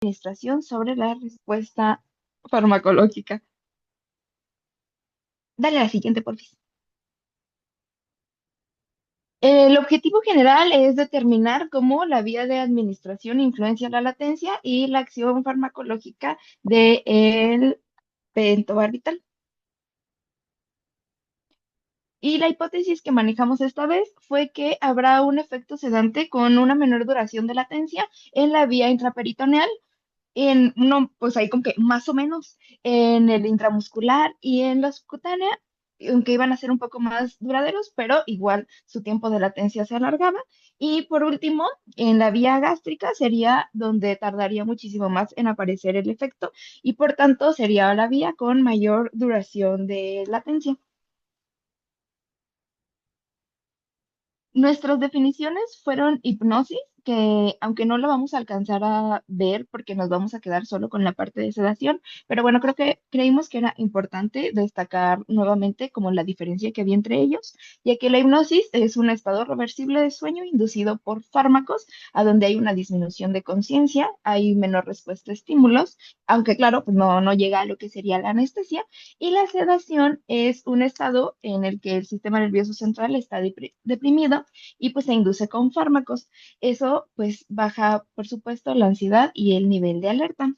administración sobre la respuesta farmacológica. Dale a la siguiente, por favor. El objetivo general es determinar cómo la vía de administración influencia la latencia y la acción farmacológica del pentobarbital. Y la hipótesis que manejamos esta vez fue que habrá un efecto sedante con una menor duración de latencia en la vía intraperitoneal, en uno, pues ahí como que más o menos en el intramuscular y en la subcutánea, aunque iban a ser un poco más duraderos, pero igual su tiempo de latencia se alargaba. Y por último, en la vía gástrica sería donde tardaría muchísimo más en aparecer el efecto y por tanto sería la vía con mayor duración de latencia. Nuestras definiciones fueron hipnosis, que aunque no lo vamos a alcanzar a ver porque nos vamos a quedar solo con la parte de sedación, pero bueno, creo que creímos que era importante destacar nuevamente como la diferencia que había entre ellos, ya que la hipnosis es un estado reversible de sueño inducido por fármacos, a donde hay una disminución de conciencia, hay menor respuesta a estímulos, aunque claro, pues no llega a lo que sería la anestesia, y la sedación es un estado en el que el sistema nervioso central está deprimido y pues se induce con fármacos. Eso pues baja, por supuesto, la ansiedad y el nivel de alerta.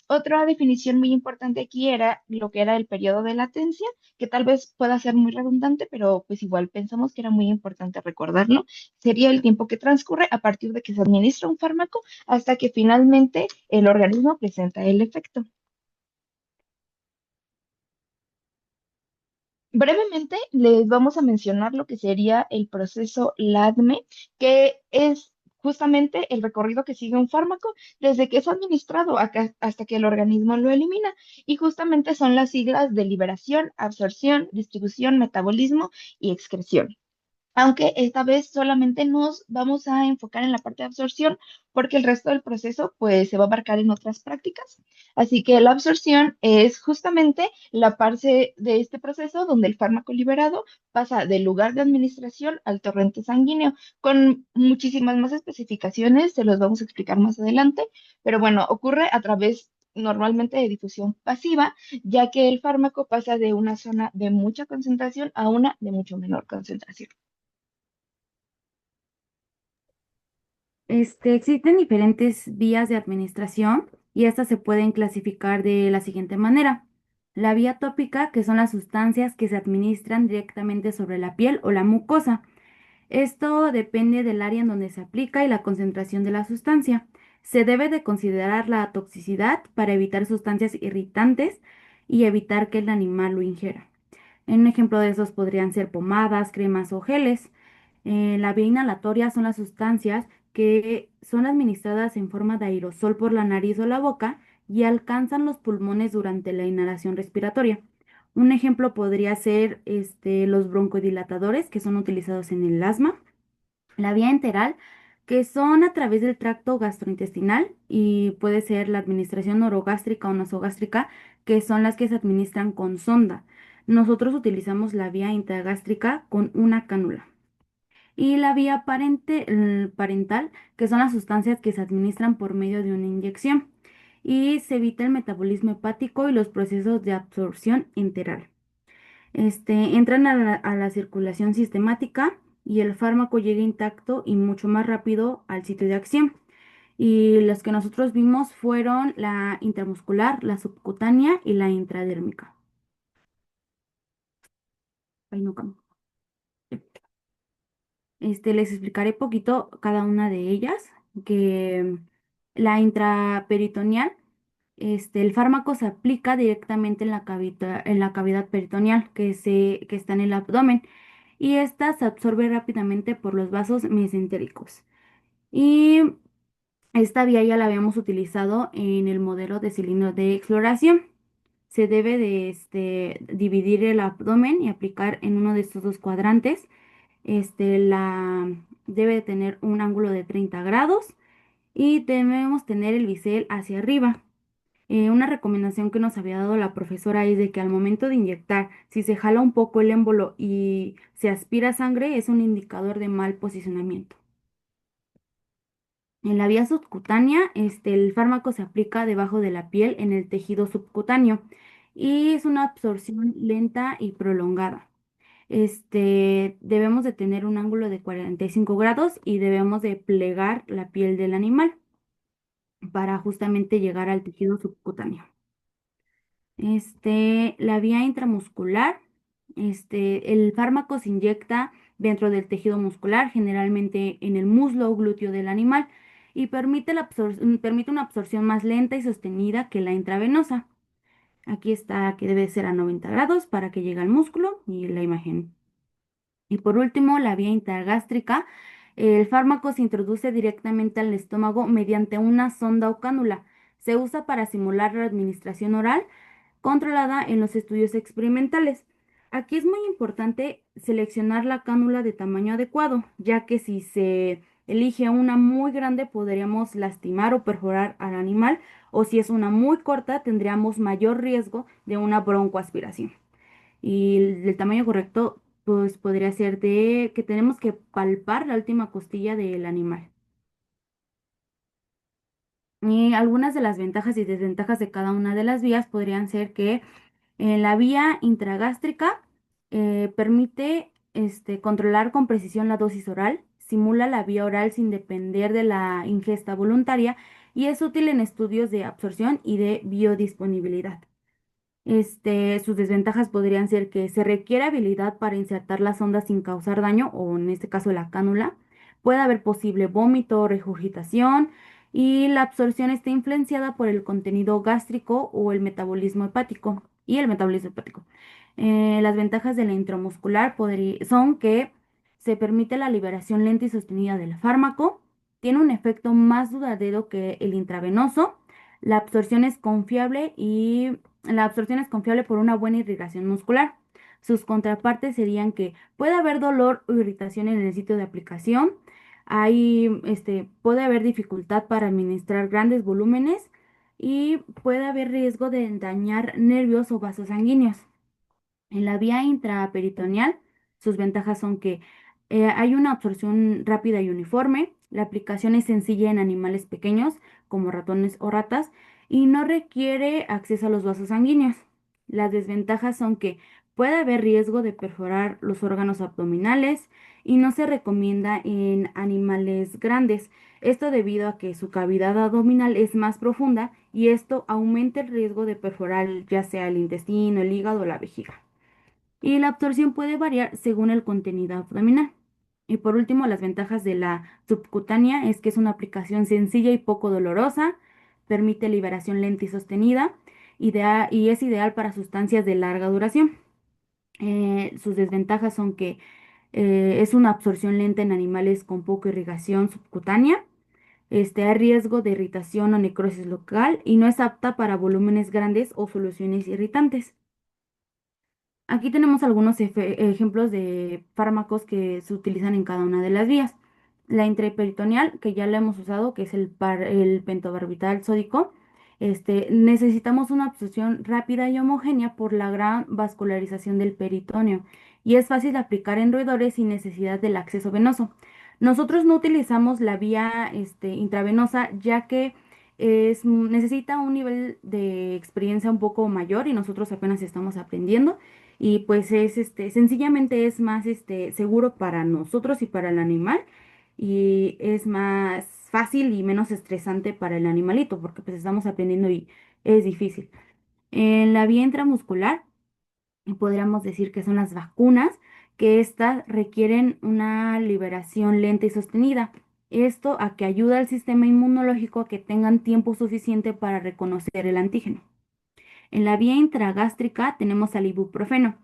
Otra definición muy importante aquí era lo que era el periodo de latencia, que tal vez pueda ser muy redundante, pero pues igual pensamos que era muy importante recordarlo. Sería el tiempo que transcurre a partir de que se administra un fármaco hasta que finalmente el organismo presenta el efecto. Brevemente les vamos a mencionar lo que sería el proceso LADME, que es justamente el recorrido que sigue un fármaco desde que es administrado hasta que el organismo lo elimina. Y justamente son las siglas de liberación, absorción, distribución, metabolismo y excreción, aunque esta vez solamente nos vamos a enfocar en la parte de absorción porque el resto del proceso pues se va a abarcar en otras prácticas. Así que la absorción es justamente la parte de este proceso donde el fármaco liberado pasa del lugar de administración al torrente sanguíneo, con muchísimas más especificaciones, se los vamos a explicar más adelante, pero bueno, ocurre a través normalmente de difusión pasiva, ya que el fármaco pasa de una zona de mucha concentración a una de mucho menor concentración. Existen diferentes vías de administración y estas se pueden clasificar de la siguiente manera. La vía tópica, que son las sustancias que se administran directamente sobre la piel o la mucosa. Esto depende del área en donde se aplica y la concentración de la sustancia. Se debe de considerar la toxicidad para evitar sustancias irritantes y evitar que el animal lo ingiera. Un ejemplo de esos podrían ser pomadas, cremas o geles. La vía inhalatoria son las sustancias que son administradas en forma de aerosol por la nariz o la boca y alcanzan los pulmones durante la inhalación respiratoria. Un ejemplo podría ser los broncodilatadores que son utilizados en el asma. La vía enteral, que son a través del tracto gastrointestinal y puede ser la administración orogástrica o nasogástrica, que son las que se administran con sonda. Nosotros utilizamos la vía intragástrica con una cánula. Y la vía parental, que son las sustancias que se administran por medio de una inyección. Y se evita el metabolismo hepático y los procesos de absorción enteral. Entran a la circulación sistemática y el fármaco llega intacto y mucho más rápido al sitio de acción. Y las que nosotros vimos fueron la intramuscular, la subcutánea y la intradérmica. Ay, no, les explicaré poquito cada una de ellas, que la intraperitoneal, el fármaco se aplica directamente en la cavidad peritoneal que está en el abdomen y esta se absorbe rápidamente por los vasos mesentéricos. Y esta vía ya la habíamos utilizado en el modelo de cilindro de exploración. Se debe de dividir el abdomen y aplicar en uno de estos dos cuadrantes. Debe de tener un ángulo de 30 grados y debemos tener el bisel hacia arriba. Una recomendación que nos había dado la profesora es de que al momento de inyectar, si se jala un poco el émbolo y se aspira sangre, es un indicador de mal posicionamiento. En la vía subcutánea, el fármaco se aplica debajo de la piel en el tejido subcutáneo y es una absorción lenta y prolongada. Debemos de tener un ángulo de 45 grados y debemos de plegar la piel del animal para justamente llegar al tejido subcutáneo. La vía intramuscular, el fármaco se inyecta dentro del tejido muscular, generalmente en el muslo o glúteo del animal, y permite una absorción más lenta y sostenida que la intravenosa. Aquí está que debe ser a 90 grados para que llegue al músculo y la imagen. Y por último, la vía intergástrica. El fármaco se introduce directamente al estómago mediante una sonda o cánula. Se usa para simular la administración oral controlada en los estudios experimentales. Aquí es muy importante seleccionar la cánula de tamaño adecuado, ya que si se elige una muy grande podríamos lastimar o perforar al animal, o si es una muy corta tendríamos mayor riesgo de una broncoaspiración. Y el tamaño correcto, pues podría ser de que tenemos que palpar la última costilla del animal. Y algunas de las ventajas y desventajas de cada una de las vías podrían ser que en la vía intragástrica permite controlar con precisión la dosis oral, simula la vía oral sin depender de la ingesta voluntaria y es útil en estudios de absorción y de biodisponibilidad. Sus desventajas podrían ser que se requiere habilidad para insertar la sonda sin causar daño, o en este caso la cánula. Puede haber posible vómito o regurgitación y la absorción está influenciada por el contenido gástrico o el metabolismo hepático y el metabolismo hepático. Las ventajas de la intramuscular son que se permite la liberación lenta y sostenida del fármaco, tiene un efecto más duradero que el intravenoso, la absorción es confiable y la absorción es confiable por una buena irrigación muscular. Sus contrapartes serían que puede haber dolor o irritación en el sitio de aplicación. Puede haber dificultad para administrar grandes volúmenes y puede haber riesgo de dañar nervios o vasos sanguíneos. En la vía intraperitoneal, sus ventajas son que hay una absorción rápida y uniforme, la aplicación es sencilla en animales pequeños, como ratones o ratas, y no requiere acceso a los vasos sanguíneos. Las desventajas son que puede haber riesgo de perforar los órganos abdominales y no se recomienda en animales grandes. Esto debido a que su cavidad abdominal es más profunda y esto aumenta el riesgo de perforar ya sea el intestino, el hígado o la vejiga y la absorción puede variar según el contenido abdominal. Y por último, las ventajas de la subcutánea es que es una aplicación sencilla y poco dolorosa, permite liberación lenta y sostenida, y es ideal para sustancias de larga duración. Sus desventajas son que es una absorción lenta en animales con poca irrigación subcutánea, hay riesgo de irritación o necrosis local y no es apta para volúmenes grandes o soluciones irritantes. Aquí tenemos algunos ejemplos de fármacos que se utilizan en cada una de las vías. La intraperitoneal, que ya la hemos usado, que es el pentobarbital sódico. Necesitamos una absorción rápida y homogénea por la gran vascularización del peritoneo y es fácil de aplicar en roedores sin necesidad del acceso venoso. Nosotros no utilizamos la vía intravenosa ya que necesita un nivel de experiencia un poco mayor y nosotros apenas estamos aprendiendo y pues sencillamente es más seguro para nosotros y para el animal y es más fácil y menos estresante para el animalito porque pues estamos aprendiendo y es difícil. En la vía intramuscular podríamos decir que son las vacunas, que estas requieren una liberación lenta y sostenida. Esto a que ayuda al sistema inmunológico a que tengan tiempo suficiente para reconocer el antígeno. En la vía intragástrica tenemos al ibuprofeno.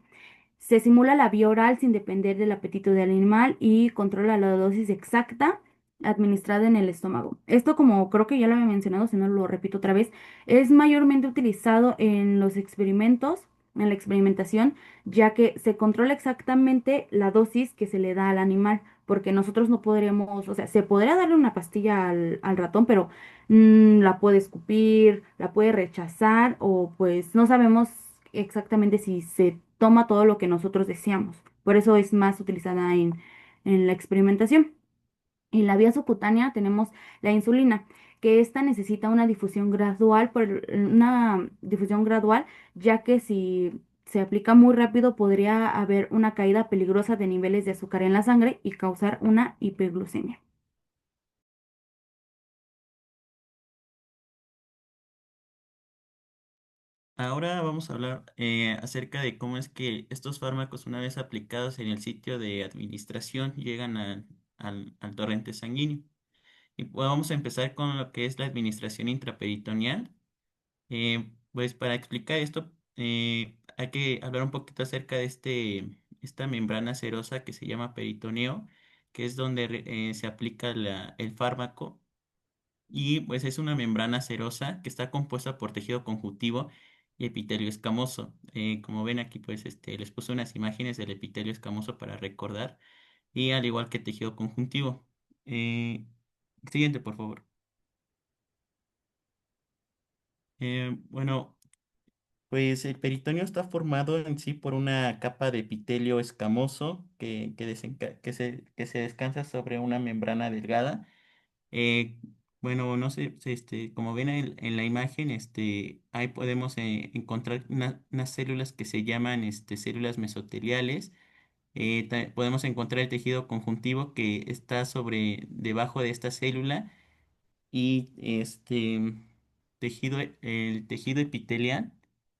Se simula la vía oral sin depender del apetito del animal y controla la dosis exacta administrada en el estómago. Esto, como creo que ya lo había mencionado, si no lo repito otra vez, es mayormente utilizado en los experimentos, en la experimentación, ya que se controla exactamente la dosis que se le da al animal, porque nosotros no podríamos, o sea, se podría darle una pastilla al ratón, pero la puede escupir, la puede rechazar o pues no sabemos exactamente si se toma todo lo que nosotros deseamos. Por eso es más utilizada en la experimentación. En la vía subcutánea tenemos la insulina, que esta necesita una difusión gradual, ya que si se aplica muy rápido podría haber una caída peligrosa de niveles de azúcar en la sangre y causar una hiperglucemia. Ahora vamos a hablar acerca de cómo es que estos fármacos, una vez aplicados en el sitio de administración, llegan al torrente sanguíneo. Y pues vamos a empezar con lo que es la administración intraperitoneal. Pues para explicar esto, hay que hablar un poquito acerca de esta membrana serosa que se llama peritoneo, que es donde se aplica el fármaco. Y pues es una membrana serosa que está compuesta por tejido conjuntivo y epitelio escamoso. Como ven aquí, pues les puse unas imágenes del epitelio escamoso para recordar, y al igual que tejido conjuntivo. Eh, Siguiente, por favor. Bueno, pues el peritoneo está formado en sí por una capa de epitelio escamoso que se descansa sobre una membrana delgada. Eh, bueno, no sé, como ven en la imagen, ahí podemos encontrar unas células que se llaman células mesoteliales. Podemos encontrar el tejido conjuntivo que está debajo de esta célula, y el tejido epitelial,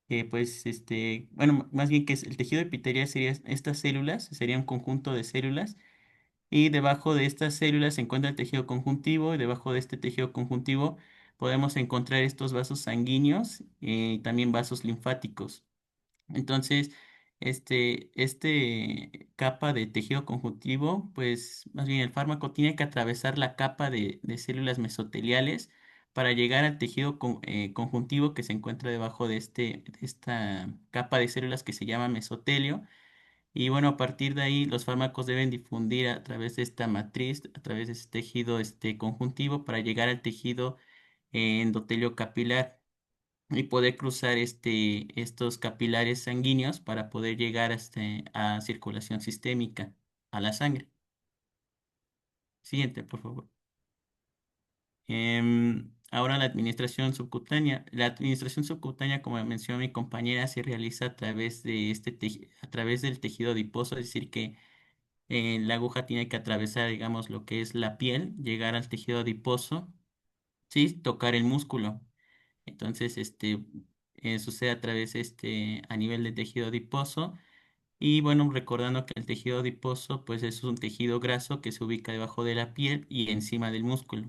que pues, bueno, más bien que es el tejido epitelial serían estas células, sería un conjunto de células, y debajo de estas células se encuentra el tejido conjuntivo, y debajo de este tejido conjuntivo podemos encontrar estos vasos sanguíneos, y también vasos linfáticos. Entonces, este capa de tejido conjuntivo, pues más bien el fármaco tiene que atravesar la capa de células mesoteliales para llegar al tejido conjuntivo que se encuentra debajo de esta capa de células que se llama mesotelio. Y bueno, a partir de ahí los fármacos deben difundir a través de esta matriz, a través de este tejido conjuntivo, para llegar al tejido endotelio capilar y poder cruzar estos capilares sanguíneos para poder llegar a circulación sistémica, a la sangre. Siguiente, por favor. Ahora la administración subcutánea. La administración subcutánea, como mencionó mi compañera, se realiza a través a través del tejido adiposo, es decir, que la aguja tiene que atravesar, digamos, lo que es la piel, llegar al tejido adiposo, sí, tocar el músculo. Entonces, sucede a través, a nivel de tejido adiposo. Y bueno, recordando que el tejido adiposo, pues es un tejido graso que se ubica debajo de la piel y encima del músculo.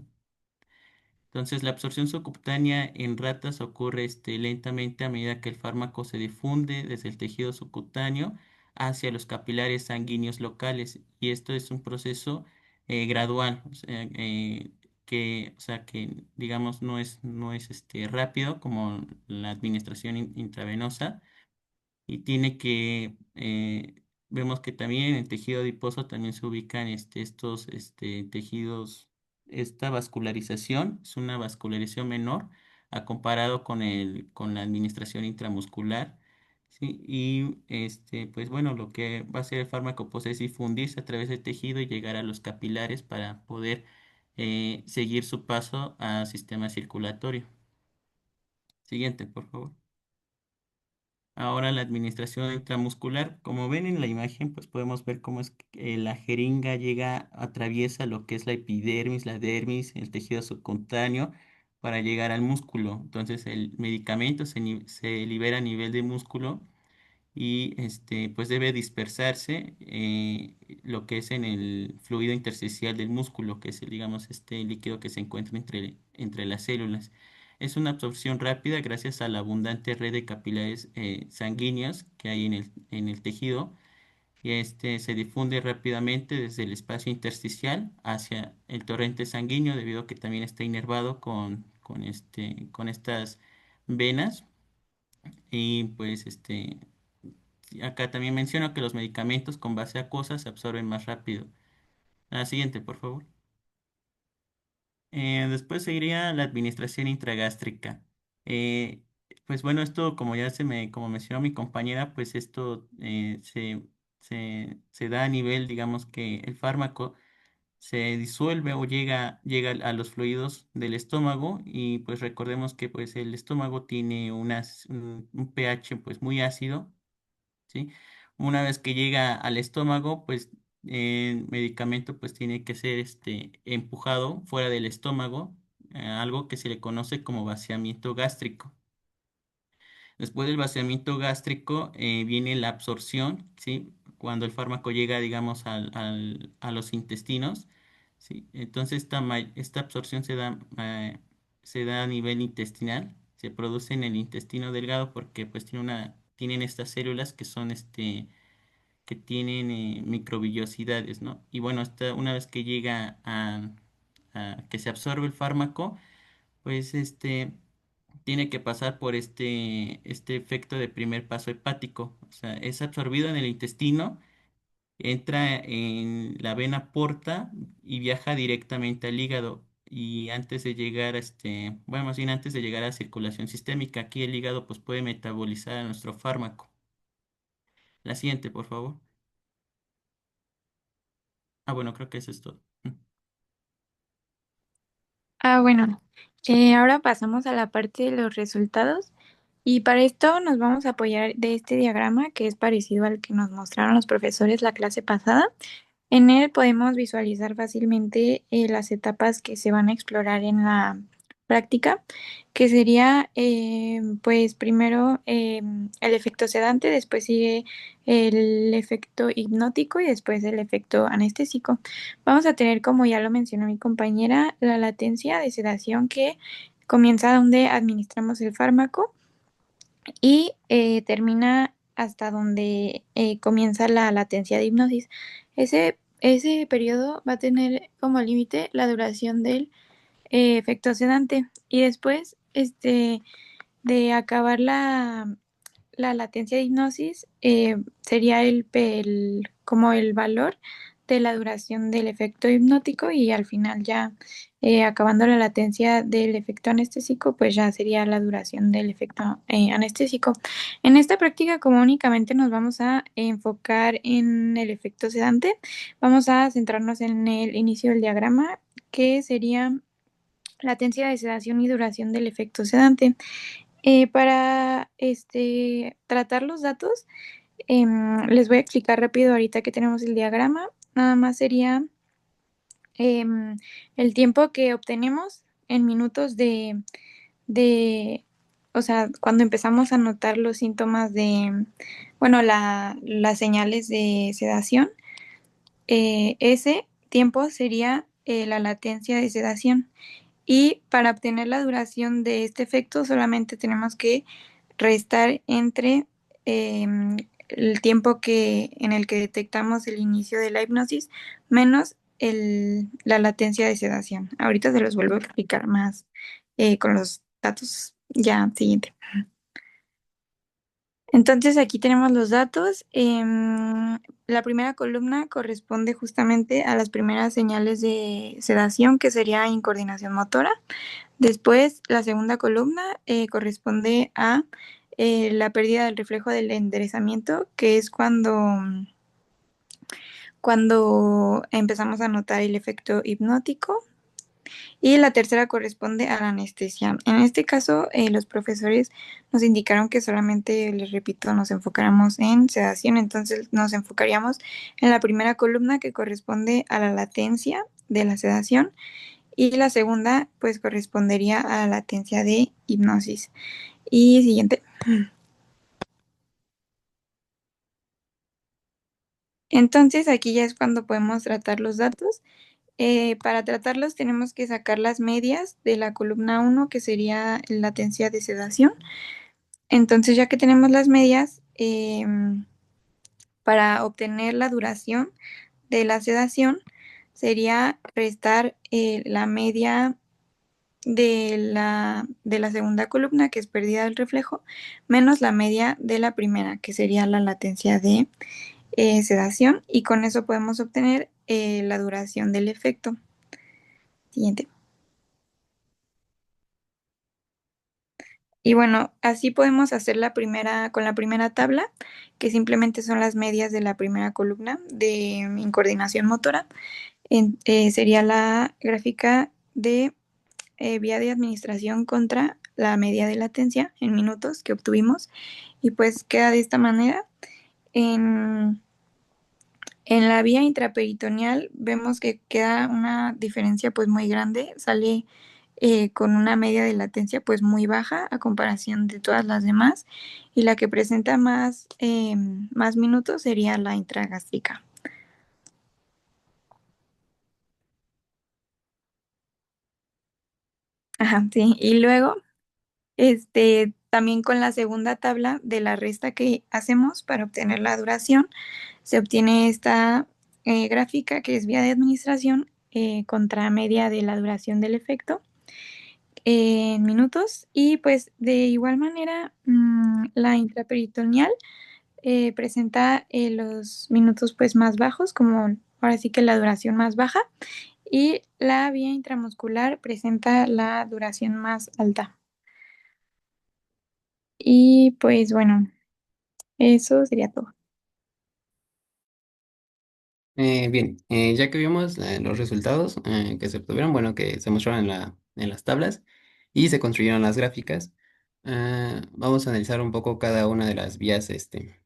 Entonces, la absorción subcutánea en ratas ocurre lentamente a medida que el fármaco se difunde desde el tejido subcutáneo hacia los capilares sanguíneos locales. Y esto es un proceso gradual, o sea, que digamos no es rápido como la administración intravenosa, y vemos que también en el tejido adiposo también se ubican estos tejidos. Esta vascularización es una vascularización menor a comparado con la administración intramuscular, ¿sí? Y pues bueno, lo que va a hacer el fármaco, pues, es difundirse a través del tejido y llegar a los capilares para poder seguir su paso al sistema circulatorio. Siguiente, por favor. Ahora la administración intramuscular. Como ven en la imagen, pues podemos ver cómo es que la jeringa atraviesa lo que es la epidermis, la dermis, el tejido subcutáneo para llegar al músculo. Entonces el medicamento se libera a nivel de músculo, y pues debe dispersarse lo que es en el fluido intersticial del músculo, que es digamos, este líquido que se encuentra entre las células. Es una absorción rápida gracias a la abundante red de capilares sanguíneos que hay en el tejido, y se difunde rápidamente desde el espacio intersticial hacia el torrente sanguíneo, debido a que también está inervado con estas venas. Y pues acá también menciono que los medicamentos con base acuosa se absorben más rápido. La siguiente, por favor. Después seguiría la administración intragástrica. Eh, pues bueno, esto, como mencionó mi compañera, pues esto se da a nivel, digamos, que el fármaco se disuelve o llega a los fluidos del estómago y pues recordemos que pues el estómago tiene un pH pues muy ácido, ¿sí? Una vez que llega al estómago, pues el medicamento pues tiene que ser empujado fuera del estómago, algo que se le conoce como vaciamiento gástrico. Después del vaciamiento gástrico viene la absorción, ¿sí? Cuando el fármaco llega, digamos, a los intestinos, ¿sí? Entonces esta absorción se da a nivel intestinal, se produce en el intestino delgado porque pues tienen estas células que son que tienen microvillosidades, ¿no? Y bueno, una vez que llega a que se absorbe el fármaco, pues tiene que pasar por este efecto de primer paso hepático. O sea, es absorbido en el intestino, entra en la vena porta y viaja directamente al hígado. Y antes de llegar bueno, más bien antes de llegar a circulación sistémica, aquí el hígado pues puede metabolizar a nuestro fármaco. La siguiente, por favor. Ah, bueno, creo que eso es todo. Bueno, ahora pasamos a la parte de los resultados y para esto nos vamos a apoyar de este diagrama que es parecido al que nos mostraron los profesores la clase pasada. En él podemos visualizar fácilmente las etapas que se van a explorar en la práctica, que sería pues primero el efecto sedante, después sigue el efecto hipnótico y después el efecto anestésico. Vamos a tener, como ya lo mencionó mi compañera, la latencia de sedación que comienza donde administramos el fármaco y termina hasta donde comienza la latencia de hipnosis. Ese periodo va a tener como límite la duración del efecto sedante y después de acabar la latencia de hipnosis sería como el valor de la duración del efecto hipnótico y al final ya acabando la latencia del efecto anestésico, pues ya sería la duración del efecto anestésico. En esta práctica, como únicamente nos vamos a enfocar en el efecto sedante, vamos a centrarnos en el inicio del diagrama, que sería latencia de sedación y duración del efecto sedante. Para tratar los datos, les voy a explicar rápido ahorita que tenemos el diagrama. Nada más sería em, el tiempo que obtenemos en minutos de, o sea, cuando empezamos a notar los síntomas bueno, las señales de sedación, ese tiempo sería la latencia de sedación. Y para obtener la duración de este efecto solamente tenemos que restar entre el tiempo en el que detectamos el inicio de la hipnosis menos la latencia de sedación. Ahorita se los vuelvo a explicar más con los datos ya siguiente. Entonces aquí tenemos los datos. La primera columna corresponde justamente a las primeras señales de sedación, que sería incoordinación motora. Después, la segunda columna corresponde a la pérdida del reflejo del enderezamiento, que es cuando empezamos a notar el efecto hipnótico. Y la tercera corresponde a la anestesia. En este caso, los profesores nos indicaron que solamente, les repito, nos enfocáramos en sedación, entonces nos enfocaríamos en la primera columna que corresponde a la latencia de la sedación y la segunda pues correspondería a la latencia de hipnosis. Y siguiente. Entonces aquí ya es cuando podemos tratar los datos. Para tratarlos tenemos que sacar las medias de la columna 1, que sería la latencia de sedación. Entonces ya que tenemos las medias, para obtener la duración de la sedación sería restar la media de la segunda columna, que es pérdida del reflejo, menos la media de la primera, que sería la latencia de sedación, y con eso podemos obtener la duración del efecto. Siguiente. Y bueno, así podemos hacer con la primera tabla, que simplemente son las medias de la primera columna de incoordinación motora. sería la gráfica de vía de administración contra la media de latencia en minutos que obtuvimos y pues queda de esta manera. En, en la vía intraperitoneal vemos que queda una diferencia pues muy grande, sale con una media de latencia pues muy baja a comparación de todas las demás y la que presenta más minutos sería la intragástrica. Ajá, sí. Y luego, también con la segunda tabla de la resta que hacemos para obtener la duración, se obtiene esta gráfica que es vía de administración contra media de la duración del efecto en minutos y pues de igual manera la intraperitoneal presenta los minutos pues más bajos, como ahora sí que la duración más baja, y la vía intramuscular presenta la duración más alta. Y pues bueno, eso sería todo. Bien, ya que vimos los resultados que se obtuvieron, bueno, que se mostraron en las tablas y se construyeron las gráficas, vamos a analizar un poco cada una de las vías que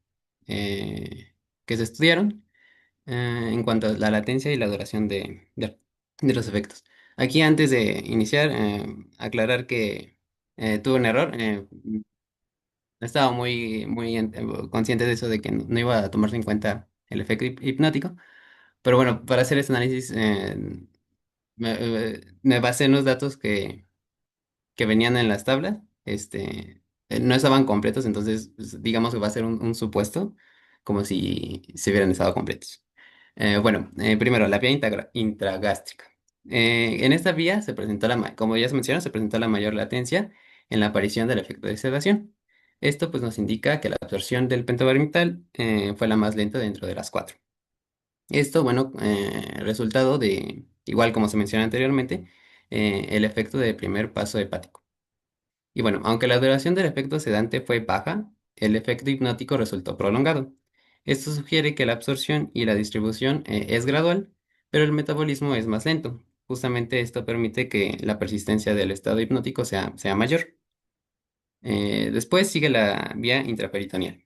se estudiaron en cuanto a la latencia y la duración de los efectos. Aquí antes de iniciar, aclarar que tuve un error. No estaba consciente de eso, de que no iba a tomarse en cuenta el efecto hipnótico. Pero bueno, para hacer este análisis me basé en los datos que venían en las tablas. No estaban completos, entonces pues, digamos que va a ser un supuesto, como si se hubieran estado completos. Bueno, primero, la vía intragástrica. En esta vía se presentó como ya se mencionó, se presentó la mayor latencia en la aparición del efecto de sedación. Esto pues nos indica que la absorción del pentobarbital fue la más lenta dentro de las cuatro. Esto, bueno, resultado de, igual como se mencionó anteriormente, el efecto del primer paso hepático. Y bueno, aunque la duración del efecto sedante fue baja, el efecto hipnótico resultó prolongado. Esto sugiere que la absorción y la distribución es gradual, pero el metabolismo es más lento. Justamente esto permite que la persistencia del estado hipnótico sea mayor. Después sigue la vía intraperitoneal.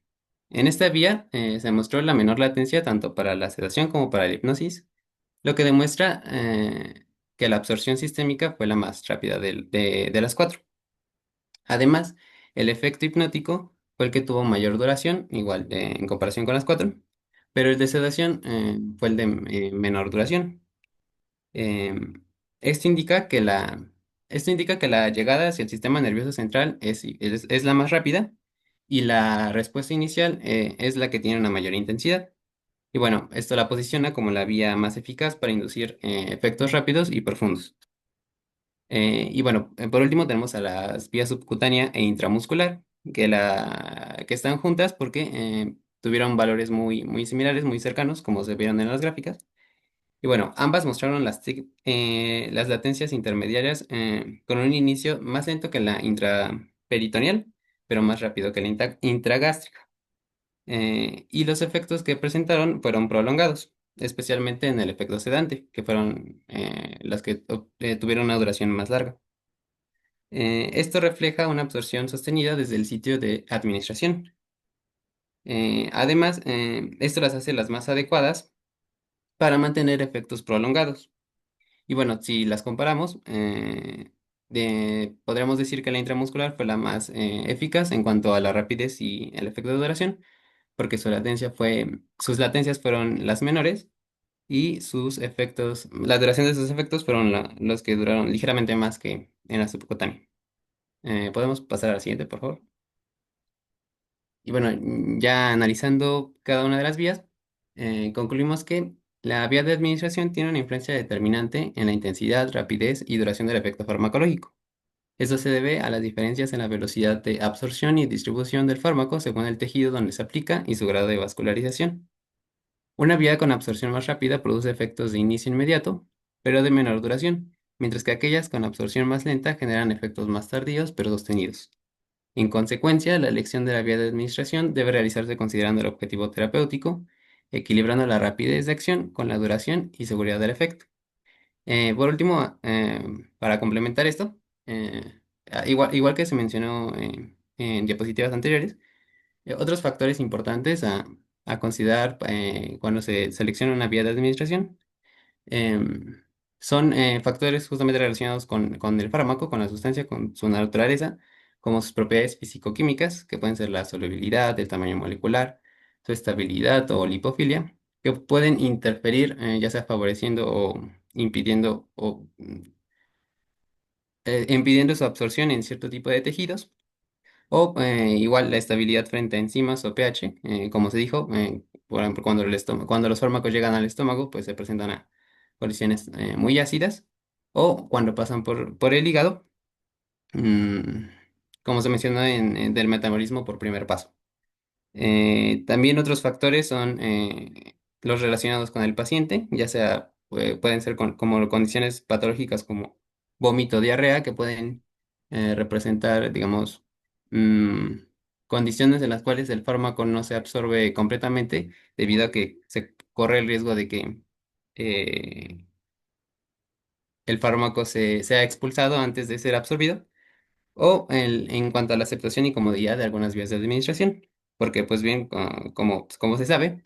En esta vía se mostró la menor latencia tanto para la sedación como para la hipnosis, lo que demuestra que la absorción sistémica fue la más rápida de las cuatro. Además, el efecto hipnótico fue el que tuvo mayor duración, igual en comparación con las cuatro, pero el de sedación fue el de menor duración. Em, esto indica que esto indica que la llegada hacia el sistema nervioso central es la más rápida y la respuesta inicial es la que tiene una mayor intensidad. Y bueno, esto la posiciona como la vía más eficaz para inducir efectos rápidos y profundos. Y bueno, por último tenemos a las vías subcutánea e intramuscular, que están juntas porque tuvieron valores muy similares, muy cercanos, como se vieron en las gráficas. Y bueno, ambas mostraron las latencias intermediarias con un inicio más lento que la intraperitoneal, pero más rápido que la intragástrica. Y los efectos que presentaron fueron prolongados, especialmente en el efecto sedante, que fueron las que tuvieron una duración más larga. Esto refleja una absorción sostenida desde el sitio de administración. Además, esto las hace las más adecuadas para mantener efectos prolongados. Y bueno, si las comparamos, podríamos decir que la intramuscular fue la más eficaz en cuanto a la rapidez y el efecto de duración, porque sus latencias fueron las menores y la duración de sus efectos fueron los que duraron ligeramente más que en la subcutánea. Podemos pasar a la siguiente, por favor. Y bueno, ya analizando cada una de las vías, concluimos que la vía de administración tiene una influencia determinante en la intensidad, rapidez y duración del efecto farmacológico. Esto se debe a las diferencias en la velocidad de absorción y distribución del fármaco según el tejido donde se aplica y su grado de vascularización. Una vía con absorción más rápida produce efectos de inicio inmediato, pero de menor duración, mientras que aquellas con absorción más lenta generan efectos más tardíos pero sostenidos. En consecuencia, la elección de la vía de administración debe realizarse considerando el objetivo terapéutico equilibrando la rapidez de acción con la duración y seguridad del efecto. Por último, para complementar esto, igual que se mencionó en diapositivas anteriores, otros factores importantes a considerar cuando se selecciona una vía de administración em, son factores justamente relacionados con el fármaco, con la sustancia, con su naturaleza, como sus propiedades fisicoquímicas, que pueden ser la solubilidad, el tamaño molecular, su estabilidad o lipofilia, que pueden interferir, ya sea favoreciendo o impidiendo impidiendo su absorción en cierto tipo de tejidos. O igual la estabilidad frente a enzimas o pH, como se dijo, por ejemplo, cuando los fármacos llegan al estómago, pues se presentan a colisiones muy ácidas. O cuando pasan por el hígado, mm, como se mencionó del metabolismo por primer paso. También otros factores son los relacionados con el paciente, ya sea pueden ser como condiciones patológicas como vómito, diarrea, que pueden representar, digamos, mm, condiciones en las cuales el fármaco no se absorbe completamente debido a que se corre el riesgo de que eh, el fármaco sea expulsado antes de ser absorbido o en cuanto a la aceptación y comodidad de algunas vías de administración, porque pues bien, como se sabe,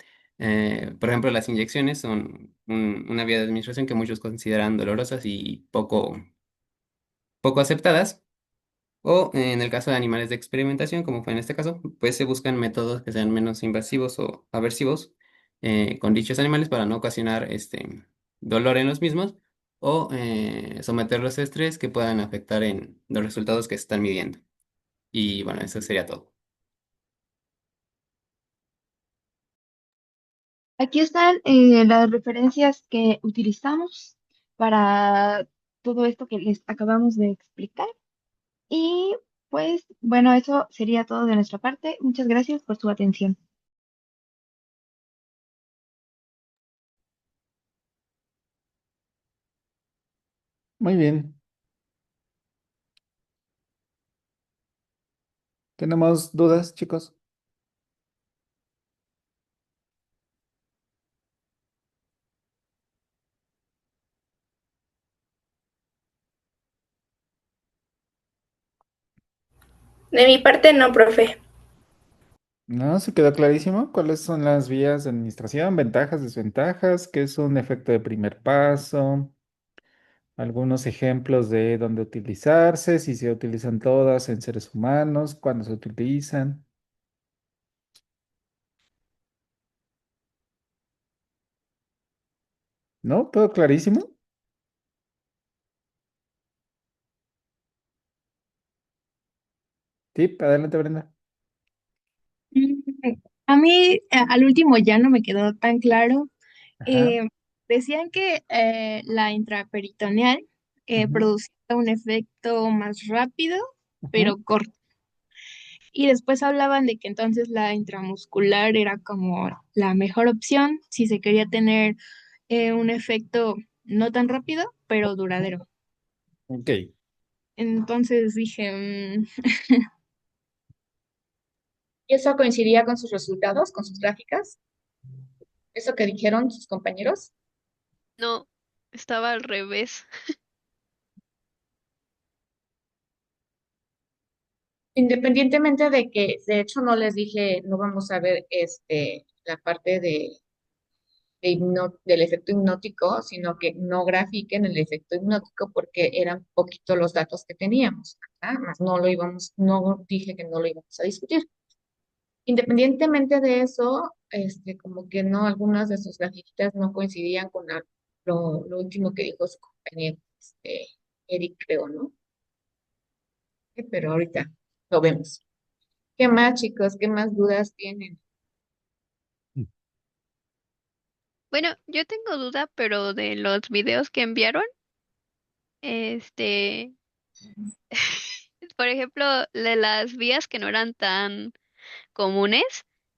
por ejemplo, las inyecciones son una vía de administración que muchos consideran dolorosas y poco aceptadas, o en el caso de animales de experimentación, como fue en este caso, pues se buscan métodos que sean menos invasivos o aversivos con dichos animales para no ocasionar dolor en los mismos o someterlos a estrés que puedan afectar en los resultados que se están midiendo. Y bueno, eso sería todo. Aquí están las referencias que utilizamos para todo esto que les acabamos de explicar. Y pues bueno, eso sería todo de nuestra parte. Muchas gracias por su atención. Muy bien. ¿Tenemos dudas, chicos? De mi parte no, profe. No, se quedó clarísimo. ¿Cuáles son las vías de administración? Ventajas, desventajas, qué es un efecto de primer paso, algunos ejemplos de dónde utilizarse, si se utilizan todas en seres humanos, cuándo se utilizan. ¿No? ¿Todo clarísimo? Tip, adelante, Brenda. Mm, A mí, al último ya no me quedó tan claro. Ajá. Eh, Decían que la intraperitoneal Ujú, producía un efecto más rápido, ujú. pero corto. Y después hablaban de que entonces la intramuscular era como la mejor opción si se quería tener un efecto no tan rápido, pero duradero. Ok. Entonces dije, ¿Y eso coincidía con sus resultados, con sus gráficas? ¿Eso que dijeron sus compañeros? No, estaba al revés. Independientemente de que, de hecho, no les dije, no vamos a ver la parte del efecto hipnótico, sino que no grafiquen el efecto hipnótico porque eran poquito los datos que teníamos. Más no lo íbamos, no dije que no lo íbamos a discutir. Independientemente de eso, como que no, algunas de sus grafiquitas no coincidían con lo último que dijo su compañero, Eric, creo, ¿no? Pero ahorita lo vemos. ¿Qué más, chicos? ¿Qué más dudas tienen? Bueno, yo tengo duda, pero de los videos que enviaron, este, por ejemplo, de las vías que no eran tan comunes,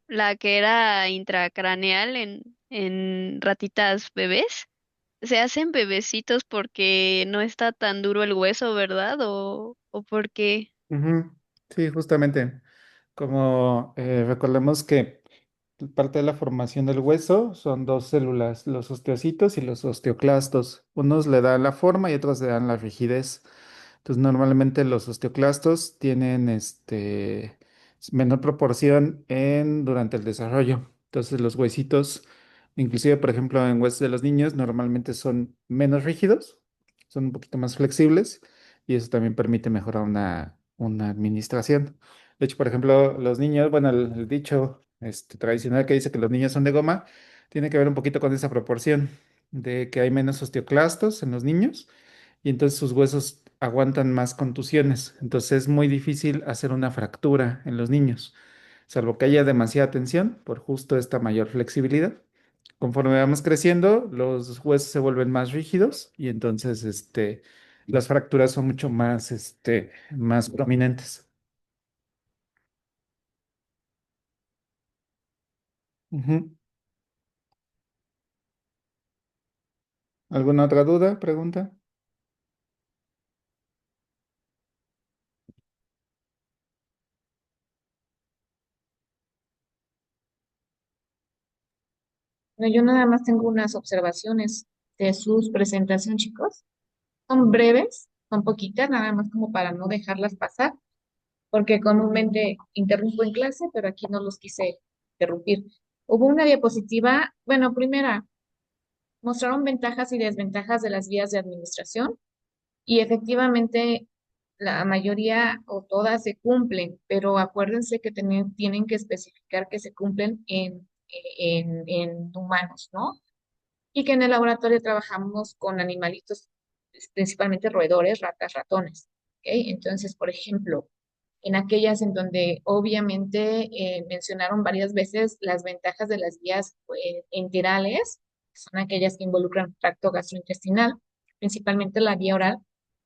la que era intracraneal en ratitas bebés, se hacen bebecitos porque no está tan duro el hueso, ¿verdad? O porque... Ujú. Sí, justamente. Como recordemos que parte de la formación del hueso son dos células, los osteocitos y los osteoclastos. Unos le dan la forma y otros le dan la rigidez. Entonces, normalmente los osteoclastos tienen menor proporción durante el desarrollo. Entonces, los huesitos, inclusive, por ejemplo, en huesos de los niños, normalmente son menos rígidos, son un poquito más flexibles y eso también permite mejorar una administración. De hecho, por ejemplo, los niños, bueno, el dicho tradicional que dice que los niños son de goma, tiene que ver un poquito con esa proporción de que hay menos osteoclastos en los niños y entonces sus huesos aguantan más contusiones. Entonces es muy difícil hacer una fractura en los niños, salvo que haya demasiada tensión por justo esta mayor flexibilidad. Conforme vamos creciendo, los huesos se vuelven más rígidos y entonces las fracturas son mucho más prominentes. Ujú. ¿Alguna otra duda, pregunta? No, yo nada más tengo unas observaciones de sus presentación, chicos. Son breves, son poquitas, nada más como para no dejarlas pasar, porque comúnmente interrumpo en clase, pero aquí no los quise interrumpir. Hubo una diapositiva, bueno, primera, mostraron ventajas y desventajas de las vías de administración y efectivamente la mayoría o todas se cumplen, pero acuérdense que tienen que especificar que se cumplen en humanos, ¿no? Y que en el laboratorio trabajamos con animalitos, principalmente roedores, ratas, ratones. ¿Ok? Entonces, por ejemplo, en aquellas en donde obviamente mencionaron varias veces las ventajas de las vías enterales, que son aquellas que involucran tracto gastrointestinal, principalmente la vía oral,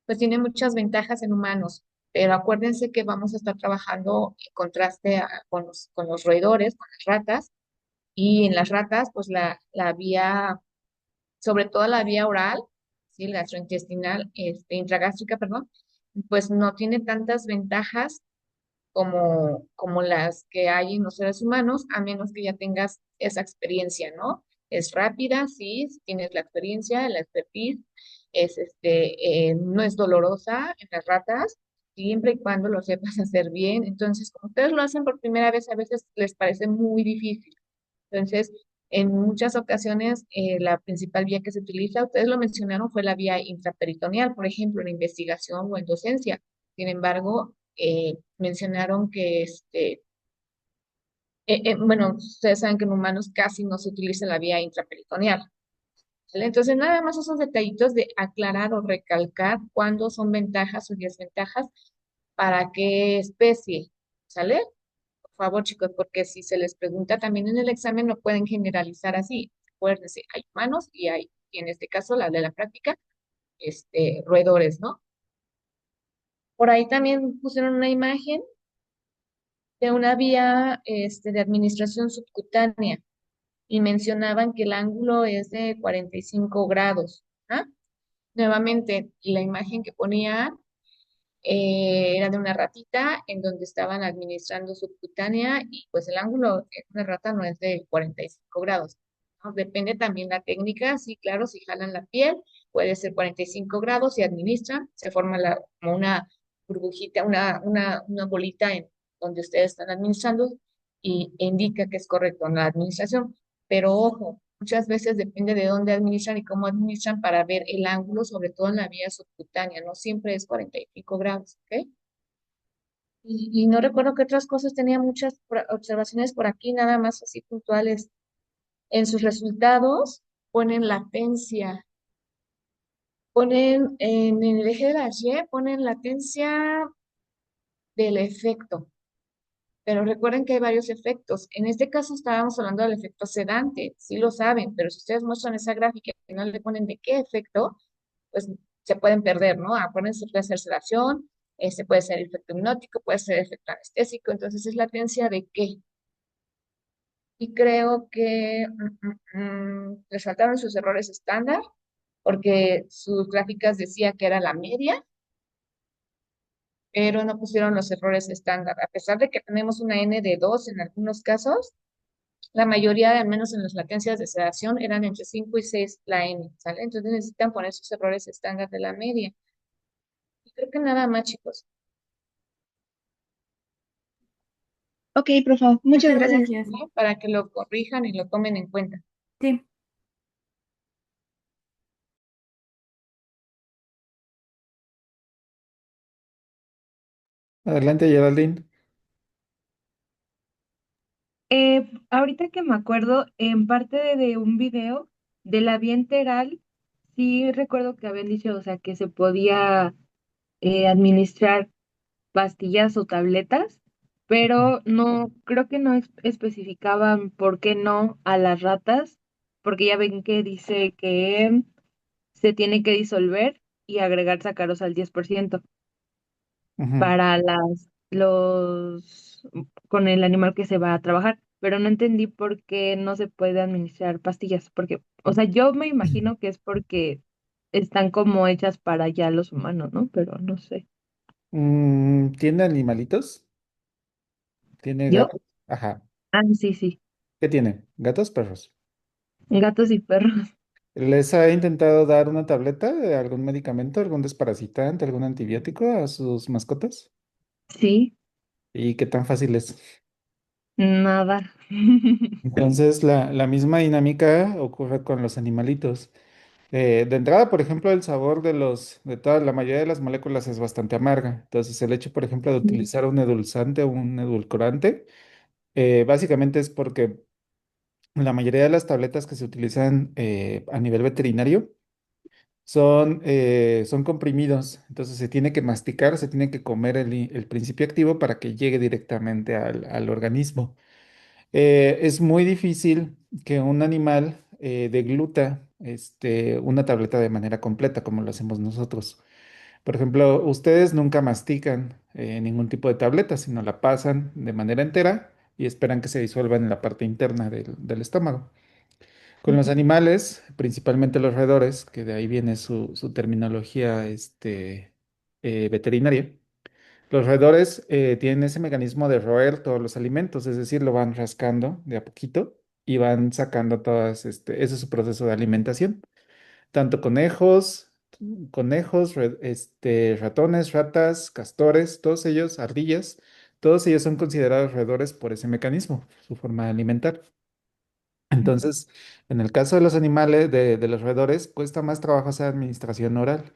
pues tiene muchas ventajas en humanos, pero acuérdense que vamos a estar trabajando en contraste con los roedores, con las ratas, y en las ratas, pues la vía, sobre todo la vía oral, ¿sí? El gastrointestinal, intragástrica, perdón, pues no tiene tantas ventajas como las que hay en los seres humanos, a menos que ya tengas esa experiencia, ¿no? Es rápida, sí, si tienes la experiencia, la expertise, no es dolorosa en las ratas, siempre y cuando lo sepas hacer bien. Entonces, como ustedes lo hacen por primera vez, a veces les parece muy difícil. Entonces, en muchas ocasiones, la principal vía que se utiliza, ustedes lo mencionaron, fue la vía intraperitoneal, por ejemplo, en investigación o en docencia. Sin embargo, mencionaron que, bueno, ustedes saben que en humanos casi no se utiliza la vía intraperitoneal. ¿Vale? Entonces, nada más esos detallitos de aclarar o recalcar cuándo son ventajas o desventajas para qué especie, ¿sale? Por favor, chicos, porque si se les pregunta también en el examen, no pueden generalizar así. Acuérdense, hay humanos y hay, y en este caso, la de la práctica, roedores, ¿no? Por ahí también pusieron una imagen de una vía, de administración subcutánea y mencionaban que el ángulo es de 45 grados. ¿Ah? Nuevamente, la imagen que ponía era de una ratita en donde estaban administrando subcutánea y pues el ángulo en una rata no es de 45 grados, ¿no? Depende también la técnica, sí, claro, si jalan la piel puede ser 45 grados, si administran, se forma como una burbujita, una bolita en donde ustedes están administrando y indica que es correcto en la administración. Pero ojo, muchas veces depende de dónde administran y cómo administran para ver el ángulo, sobre todo en la vía subcutánea, no siempre es 45 grados, ¿ok? Y no recuerdo qué otras cosas, tenía muchas observaciones por aquí, nada más así puntuales. En sus resultados ponen latencia, ponen en el eje de la Y, ponen latencia del efecto. Pero recuerden que hay varios efectos. En este caso estábamos hablando del efecto sedante, sí lo saben, pero si ustedes muestran esa gráfica y no le ponen de qué efecto, pues se pueden perder, ¿no? Acuérdense, puede ser sedación, este puede ser efecto hipnótico, puede ser efecto anestésico, entonces es latencia de qué. Y creo que les faltaron sus errores estándar, porque sus gráficas decía que era la media, pero no pusieron los errores estándar. A pesar de que tenemos una N de 2 en algunos casos, La mayoría, al menos en las latencias de sedación, eran entre 5 y 6 la M, ¿sale? Entonces necesitan poner sus errores estándar de la media. Y creo que nada más, chicos. Ok, profe, muchas Muchas gracias. gracias. ¿No? Para que lo corrijan y lo tomen en cuenta. Sí. Adelante, Geraldine. Ahorita que me acuerdo, en parte de un video de la vía enteral, sí recuerdo que habían dicho, o sea, que se podía administrar pastillas o tabletas, pero no, creo que no especificaban por qué no a las ratas, porque ya ven que dice que se tiene que disolver y agregar sacaros al 10% Ujú. para los, con el animal que se va a trabajar, pero no entendí por qué no se puede administrar pastillas, porque, o sea, yo me imagino que es porque están como hechas para ya los humanos, ¿no? Pero no sé. ¿Tiene animalitos? ¿Tiene ¿Yo? gatos? Ajá. Ah, sí, sí, ¿Qué tiene? ¿Gatos, perros? gatos y perros. ¿Les ha intentado dar una tableta de algún medicamento, algún desparasitante, algún antibiótico a sus mascotas? Sí, ¿Y qué tan fácil es? nada. Entonces, la misma dinámica ocurre con los animalitos. De entrada, por ejemplo, el sabor de toda la mayoría de las moléculas es bastante amarga. Entonces, el hecho, por ejemplo, de utilizar un edulzante o un edulcorante, básicamente es porque la mayoría de las tabletas que se utilizan a nivel veterinario son comprimidos. Entonces, se tiene que masticar, se tiene que comer el principio activo para que llegue directamente al organismo. Es muy difícil que un animal degluta una tableta de manera completa como lo hacemos nosotros. Por ejemplo, ustedes nunca mastican ningún tipo de tableta, sino la pasan de manera entera y esperan que se disuelva en la parte interna del estómago. Con los animales, principalmente los roedores, que de ahí viene su terminología veterinaria, los roedores tienen ese mecanismo de roer todos los alimentos, es decir, lo van rascando de a poquito y van sacando todas, ese es su proceso de alimentación. Tanto ratones, ratas, castores, todos ellos, ardillas, todos ellos son considerados roedores por ese mecanismo, su forma de alimentar. Entonces, en el caso de los animales, de los roedores, cuesta más trabajo hacer administración oral.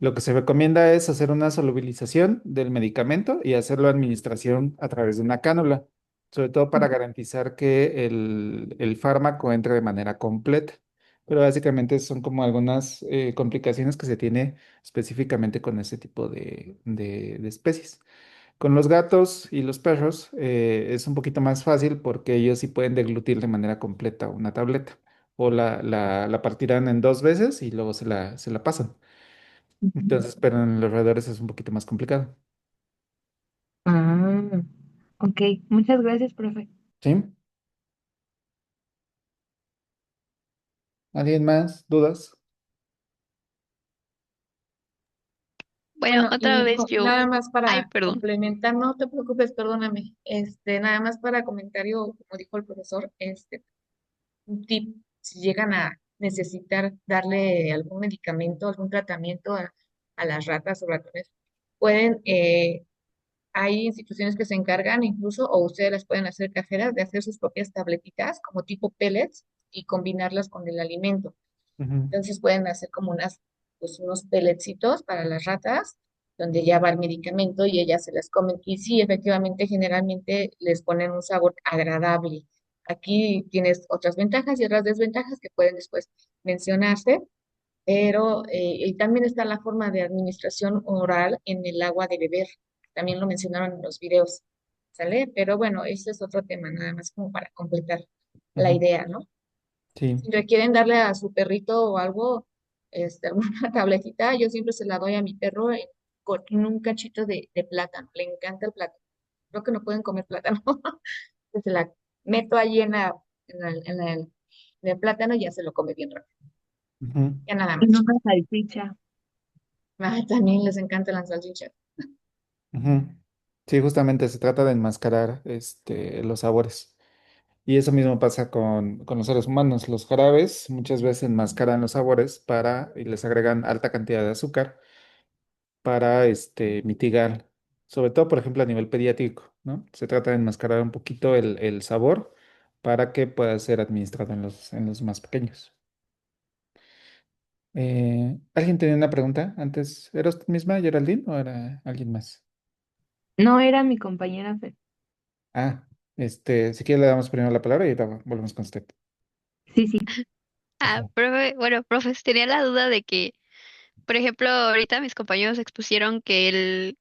Lo que se recomienda es hacer una solubilización del medicamento y hacerlo administración a través de una cánula, sobre todo para garantizar que el fármaco entre de manera completa. Pero básicamente son como algunas complicaciones que se tiene específicamente con ese tipo de especies. Con los gatos y los perros es un poquito más fácil porque ellos sí pueden deglutir de manera completa una tableta o la partirán en dos veces y luego se la pasan. Entonces, pero en los roedores es un poquito más complicado. Ah, ok. Muchas gracias, profe. ¿Sí? ¿Alguien más? ¿Dudas? Bueno, Bueno, otra vez yo. nada más Ay, para perdón. complementar, no te preocupes, perdóname. Nada más para comentario, como dijo el profesor, un tip, si llegan a necesitar darle algún medicamento, algún tratamiento a las ratas o ratones, pueden, hay instituciones que se encargan incluso, o ustedes las pueden hacer caseras, de hacer sus propias tabletitas como tipo pellets y combinarlas con el alimento. Ujú, Entonces pueden hacer como pues unos pelletcitos para las ratas, donde ya va el medicamento y ellas se las comen. Y sí, efectivamente, generalmente les ponen un sabor agradable. Aquí tienes otras ventajas y otras desventajas que pueden después mencionarse, pero y también está la forma de administración oral en el agua de beber. También lo mencionaron en los videos, ¿sale? Pero bueno, ese es otro tema, nada más como para completar la ujú. idea, ¿no? Sí. Si requieren darle a su perrito o algo, alguna tabletita, yo siempre se la doy a mi perro con un cachito de plátano. Le encanta el plátano. Creo que no pueden comer plátano. Entonces se la meto allí en el plátano y ya se lo come bien rápido. Ujú, Ya nada más, En chicos. una salchicha. Ah, también les encanta la salchicha. ujú. Sí, justamente se trata de enmascarar los sabores. Y eso mismo pasa con los seres humanos. Los jarabes muchas veces enmascaran los sabores y les agregan alta cantidad de azúcar para mitigar, sobre todo, por ejemplo, a nivel pediátrico, ¿no? Se trata de enmascarar un poquito el sabor para que pueda ser administrado en los más pequeños. ¿Alguien tenía una pregunta antes? ¿Era usted misma, Geraldine, o era alguien más? No era mi compañera Fer. Ah, si quiere le damos primero la palabra y ahorita volvemos con usted. Sí, sí. Ah, Ajá. profe, bueno, profe, tenía la duda de que, por ejemplo, ahorita mis compañeros expusieron que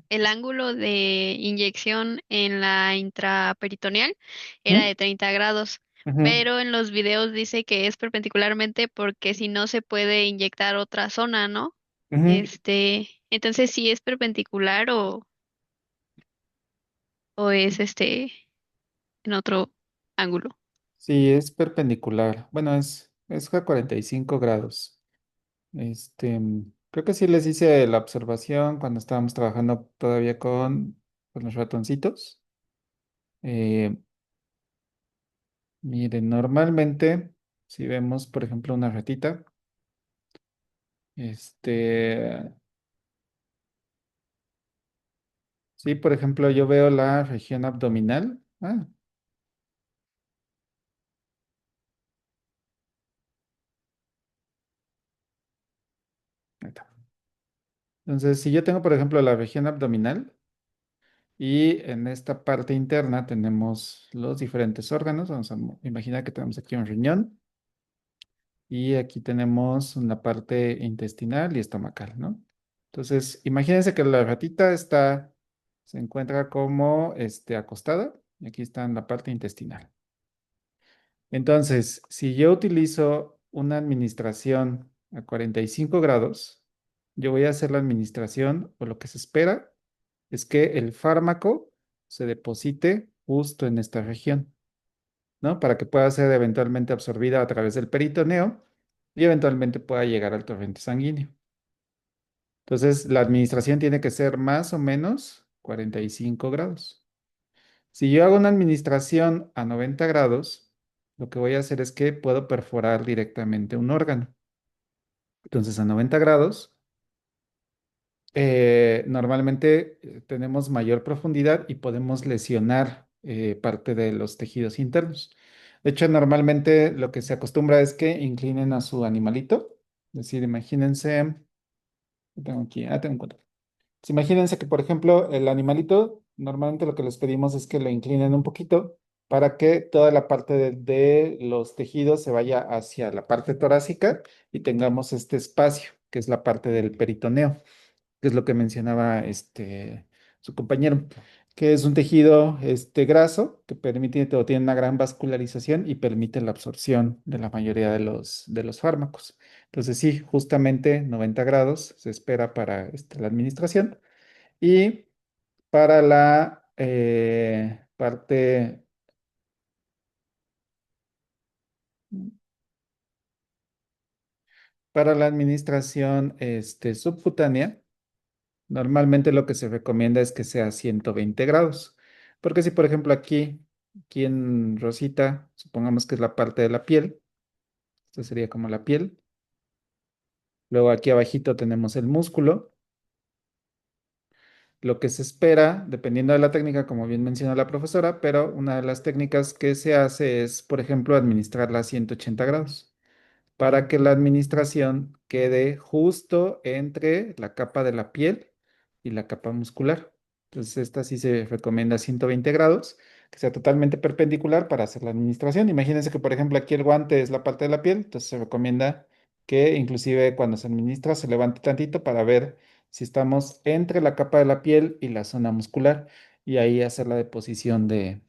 el ángulo de inyección en la intraperitoneal era ¿Mm? de 30 grados, Ujú. pero en los videos dice que es perpendicularmente porque si no se puede inyectar otra zona, ¿no? Ujú. Entonces sí es perpendicular o es en otro ángulo. Sí, es perpendicular. Bueno, es a 45 grados. Creo que sí les hice la observación cuando estábamos trabajando todavía con los ratoncitos. Eh, Miren, normalmente, si vemos, por ejemplo, una ratita, este, sí, por ejemplo, yo veo la región abdominal. Ahí está. Entonces, si yo tengo, por ejemplo, la región abdominal y en esta parte interna tenemos los diferentes órganos, vamos a imaginar que tenemos aquí un riñón. Y aquí tenemos una parte intestinal y estomacal, ¿no? Entonces, imagínense que la ratita se encuentra como acostada y aquí está en la parte intestinal. Entonces, si yo utilizo una administración a 45 grados, yo voy a hacer la administración o lo que se espera es que el fármaco se deposite justo en esta región, ¿no? Para que pueda ser eventualmente absorbida a través del peritoneo y eventualmente pueda llegar al torrente sanguíneo. Entonces, la administración tiene que ser más o menos 45 grados. Si yo hago una administración a 90 grados, lo que voy a hacer es que puedo perforar directamente un órgano. Entonces, a 90 grados, normalmente tenemos mayor profundidad y podemos lesionar parte de los tejidos internos. De hecho, normalmente lo que se acostumbra es que inclinen a su animalito. Es decir, imagínense, lo tengo aquí, tengo un cuadro. Pues imagínense que, por ejemplo, el animalito, normalmente lo que les pedimos es que lo inclinen un poquito para que toda la parte de los tejidos se vaya hacia la parte torácica y tengamos este espacio, que es la parte del peritoneo, que es lo que mencionaba su compañero, que es un tejido graso que permite o tiene una gran vascularización y permite la absorción de la mayoría de los fármacos. Entonces, sí, justamente 90 grados se espera para la administración y para la parte, para la administración subcutánea. Normalmente lo que se recomienda es que sea 120 grados. Porque si, por ejemplo, aquí en rosita, supongamos que es la parte de la piel, esto sería como la piel. Luego aquí abajito tenemos el músculo. Lo que se espera, dependiendo de la técnica, como bien mencionó la profesora, pero una de las técnicas que se hace es, por ejemplo, administrarla a 180 grados, para que la administración quede justo entre la capa de la piel y la capa muscular. Entonces, esta sí se recomienda 120 grados, que sea totalmente perpendicular para hacer la administración. Imagínense que, por ejemplo, aquí el guante es la parte de la piel, entonces se recomienda que inclusive cuando se administra se levante tantito para ver si estamos entre la capa de la piel y la zona muscular y ahí hacer la deposición del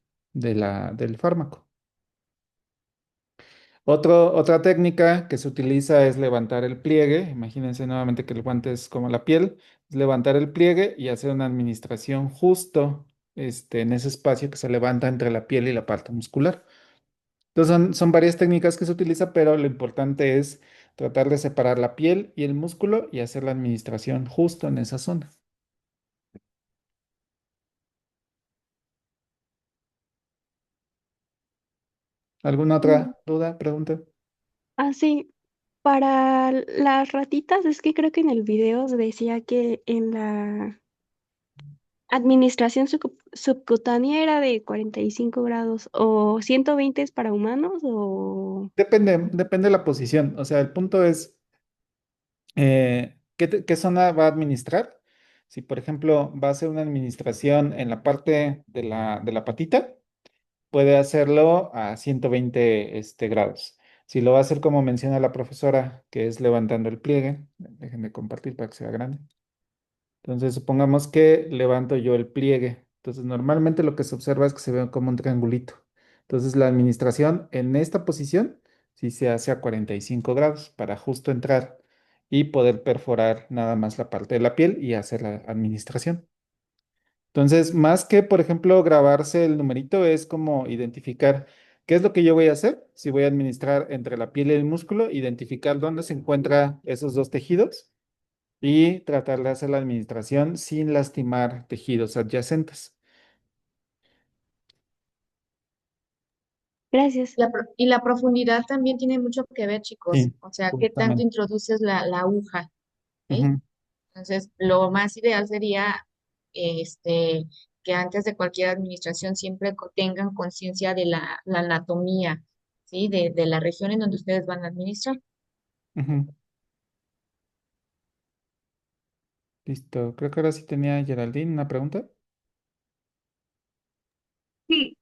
fármaco. Otra técnica que se utiliza es levantar el pliegue. Imagínense nuevamente que el guante es como la piel. Es levantar el pliegue y hacer una administración justo en ese espacio que se levanta entre la piel y la parte muscular. Entonces son varias técnicas que se utiliza, pero lo importante es tratar de separar la piel y el músculo y hacer la administración justo en esa zona. ¿Alguna Mm, otra duda, pregunta? Así, para las ratitas, es que creo que en el video decía que en la administración subcutánea era de 45 grados, o 120 es para humanos, o... Depende de la posición. O sea, el punto es, ¿qué zona va a administrar? Si, por ejemplo, va a hacer una administración en la parte de la patita, puede hacerlo a 120 grados. Si lo va a hacer como menciona la profesora, que es levantando el pliegue, déjenme compartir para que sea grande. Entonces, supongamos que levanto yo el pliegue. Entonces, normalmente lo que se observa es que se ve como un triangulito. Entonces, la administración en esta posición sí se hace a 45 grados para justo entrar y poder perforar nada más la parte de la piel y hacer la administración. Entonces, más que, por ejemplo, grabarse el numerito, es como identificar qué es lo que yo voy a hacer. Si voy a administrar entre la piel y el músculo, identificar dónde se encuentran esos dos tejidos y tratar de hacer la administración sin lastimar tejidos adyacentes. Gracias. Y la profundidad también tiene mucho que ver, chicos. Sí, O sea, qué tanto justamente. introduces la aguja, ¿sí? Ujú. Entonces, lo más ideal sería este, que antes de cualquier administración siempre tengan conciencia de la anatomía, ¿sí? De la región en donde ustedes van a administrar. Ujú. Listo. Creo que ahora sí tenía Geraldine una pregunta. Sí,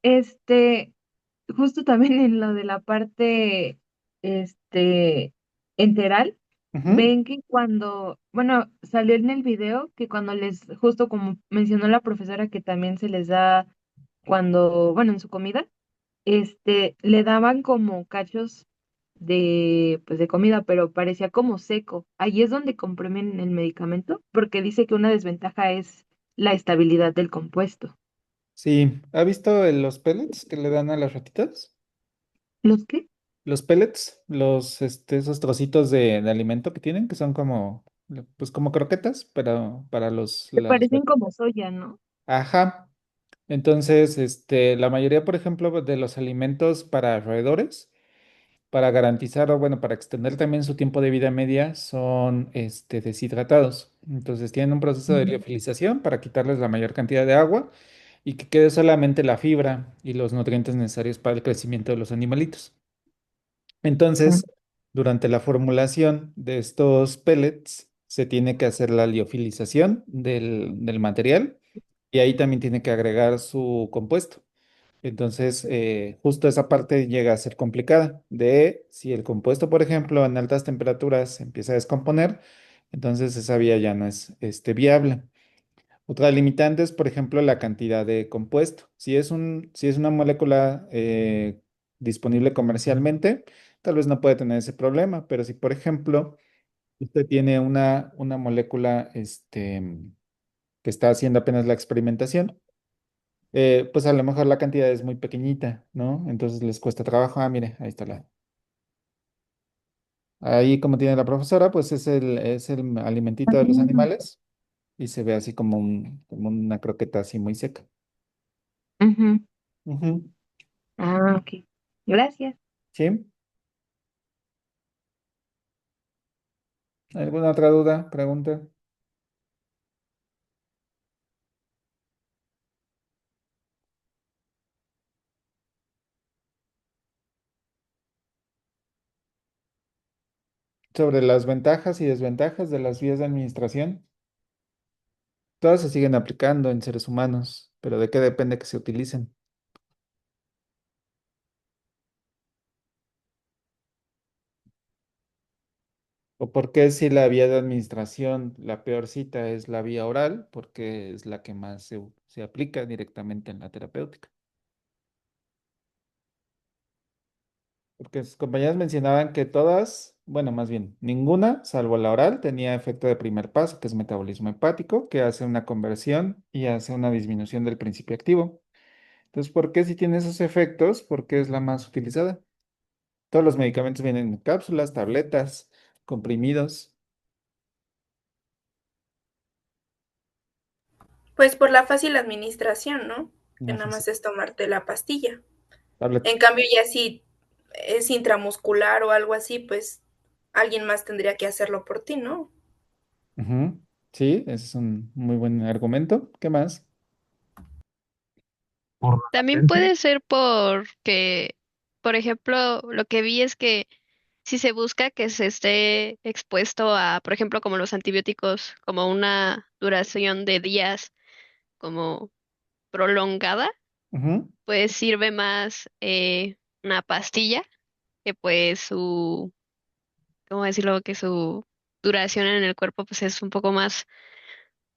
justo también en lo de la parte, este, enteral, Ujú, ven que cuando, bueno, salió en el video que cuando justo como mencionó la profesora que también se les da cuando, bueno, en su comida, le daban como cachos pues de comida, pero parecía como seco. Ahí es donde comprimen el medicamento, porque dice que una desventaja es la estabilidad del compuesto. sí. ¿Ha visto los pellets que le dan a las ratitas? ¿Los qué? Los pellets, esos trocitos de alimento que tienen, que son como, pues como croquetas, pero para Que parecen como soya, ¿no? Ajá. Entonces, la mayoría, por ejemplo, de los alimentos para roedores, para garantizar o bueno, para extender también su tiempo de vida media, son deshidratados. Entonces, tienen un proceso de Ujú. liofilización para quitarles la mayor cantidad de agua y que quede solamente la fibra y los nutrientes necesarios para el crecimiento de los animalitos. Entonces, durante la formulación de estos pellets, se tiene que hacer la liofilización del material y ahí también tiene que agregar su compuesto. Entonces, justo esa parte llega a ser complicada. De si el compuesto, por ejemplo, en altas temperaturas se empieza a descomponer, entonces esa vía ya no es viable. Otra limitante es, por ejemplo, la cantidad de compuesto. Si es una molécula disponible comercialmente, tal vez no puede tener ese problema, pero si, por ejemplo, usted tiene una molécula que está haciendo apenas la experimentación, pues a lo mejor la cantidad es muy pequeñita, ¿no? Entonces les cuesta trabajo. Ah, mire, ahí está la. Ahí, como tiene la profesora, pues es el alimentito de los Ah, animales y se ve así como una croqueta así muy seca. ujú. Ujú. Ah, ok. Gracias. ¿Sí? ¿Alguna otra duda, pregunta? Sobre las ventajas y desventajas de las vías de administración. Todas se siguen aplicando en seres humanos, pero ¿de qué depende que se utilicen? ¿O por qué si la vía de administración, la peor cita es la vía oral? Porque es la que más se aplica directamente en la terapéutica. Porque sus compañeras mencionaban que todas, bueno, más bien, ninguna, salvo la oral, tenía efecto de primer paso, que es metabolismo hepático, que hace una conversión y hace una disminución del principio activo. Entonces, ¿por qué si tiene esos efectos? ¿Por qué es la más utilizada? Todos los medicamentos vienen en cápsulas, tabletas, comprimidos, Pues por la fácil administración, ¿no? Que no nada sé si más es tomarte la pastilla. En tabletas. cambio, ya si es intramuscular o algo así, pues alguien más tendría que hacerlo por ti, ¿no? Ujú. Sí, ese es un muy buen argumento. ¿Qué más? Por la También latencia. puede ser porque, por ejemplo, lo que vi es que si se busca que se esté expuesto a, por ejemplo, como los antibióticos, como una duración de días como prolongada, Ujú, pues sirve más una pastilla que pues su, ¿cómo decirlo? Que su duración en el cuerpo pues es un poco más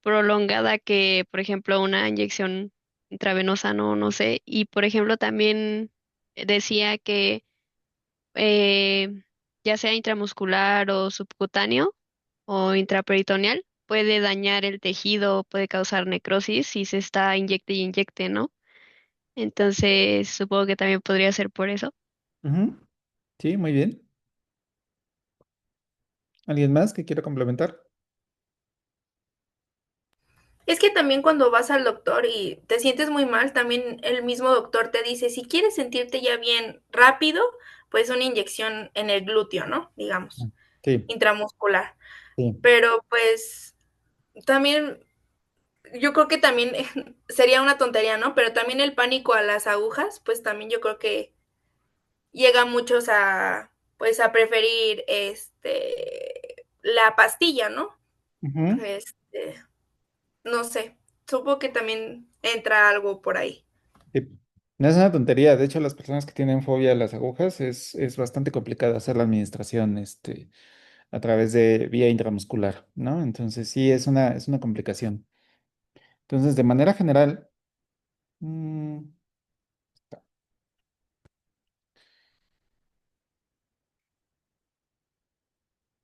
prolongada que, por ejemplo, una inyección intravenosa, no sé. Y, por ejemplo, también decía que ya sea intramuscular o subcutáneo o intraperitoneal, puede dañar el tejido, puede causar necrosis si se está inyecte y inyecte, ¿no? Entonces, supongo que también podría ser por eso. ujú. Sí, muy bien. ¿Alguien más que quiera complementar? Es que también cuando vas al doctor y te sientes muy mal, también el mismo doctor te dice, si quieres sentirte ya bien rápido, pues una inyección en el glúteo, ¿no? Digamos, Sí, intramuscular. sí. Pero pues también, yo creo que también sería una tontería, ¿no? Pero también el pánico a las agujas, pues también yo creo que llega a muchos a, pues a preferir, la pastilla, ¿no? Ujú. Este, no sé, supongo que también entra algo por ahí. Sí. No es una tontería. De hecho, las personas que tienen fobia a las agujas es bastante complicado hacer la administración a través de vía intramuscular, ¿no? Entonces, sí, es una complicación. Entonces, de manera general, mm,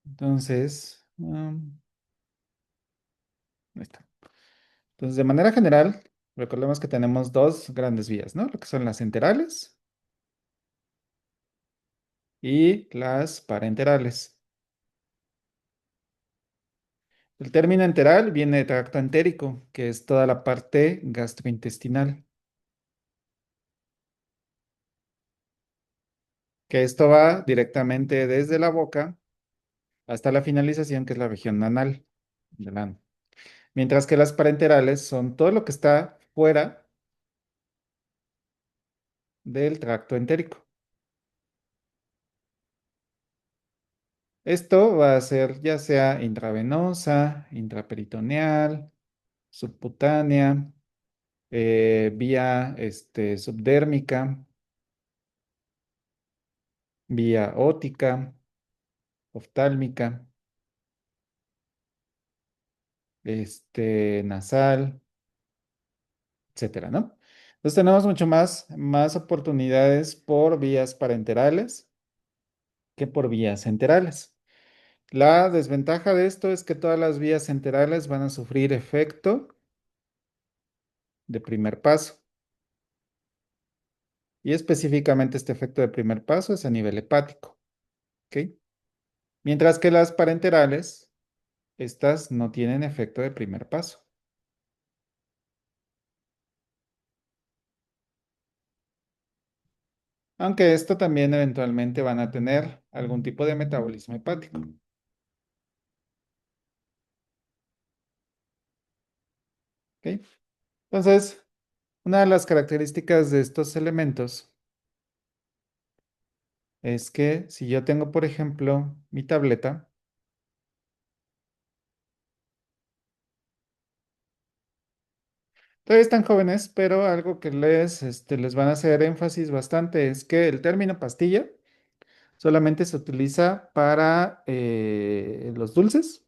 entonces, ahí está. Entonces, de manera general, recordemos que tenemos dos grandes vías, ¿no? Lo que son las enterales y las parenterales. El término enteral viene de tracto entérico, que es toda la parte gastrointestinal, que esto va directamente desde la boca hasta la finalización, que es la región anal del ano. Mientras que las parenterales son todo lo que está fuera del tracto entérico. Esto va a ser ya sea intravenosa, intraperitoneal, subcutánea, vía subdérmica, vía ótica, oftálmica, nasal, etcétera, ¿no? Entonces tenemos mucho más oportunidades por vías parenterales que por vías enterales. La desventaja de esto es que todas las vías enterales van a sufrir efecto de primer paso. Y específicamente este efecto de primer paso es a nivel hepático, ¿ok? Mientras que las parenterales, estas no tienen efecto de primer paso. Aunque esto también eventualmente van a tener algún tipo de metabolismo hepático, ¿ok? Entonces, una de las características de estos elementos es que si yo tengo, por ejemplo, mi tableta, todavía están jóvenes, pero algo que les van a hacer énfasis bastante es que el término pastilla solamente se utiliza para los dulces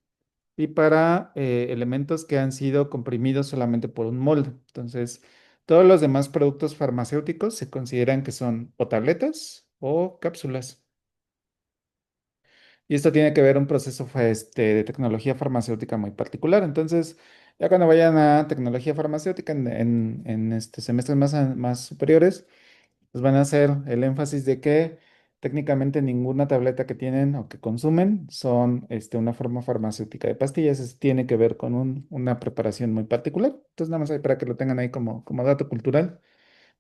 y para elementos que han sido comprimidos solamente por un molde. Entonces, todos los demás productos farmacéuticos se consideran que son o tabletas o cápsulas. Y esto tiene que ver un proceso de tecnología farmacéutica muy particular. Entonces, ya cuando vayan a tecnología farmacéutica en semestres más superiores, pues van a hacer el énfasis de que técnicamente ninguna tableta que tienen o que consumen son una forma farmacéutica de pastillas. Eso tiene que ver con una preparación muy particular. Entonces, nada más ahí para que lo tengan ahí como dato cultural.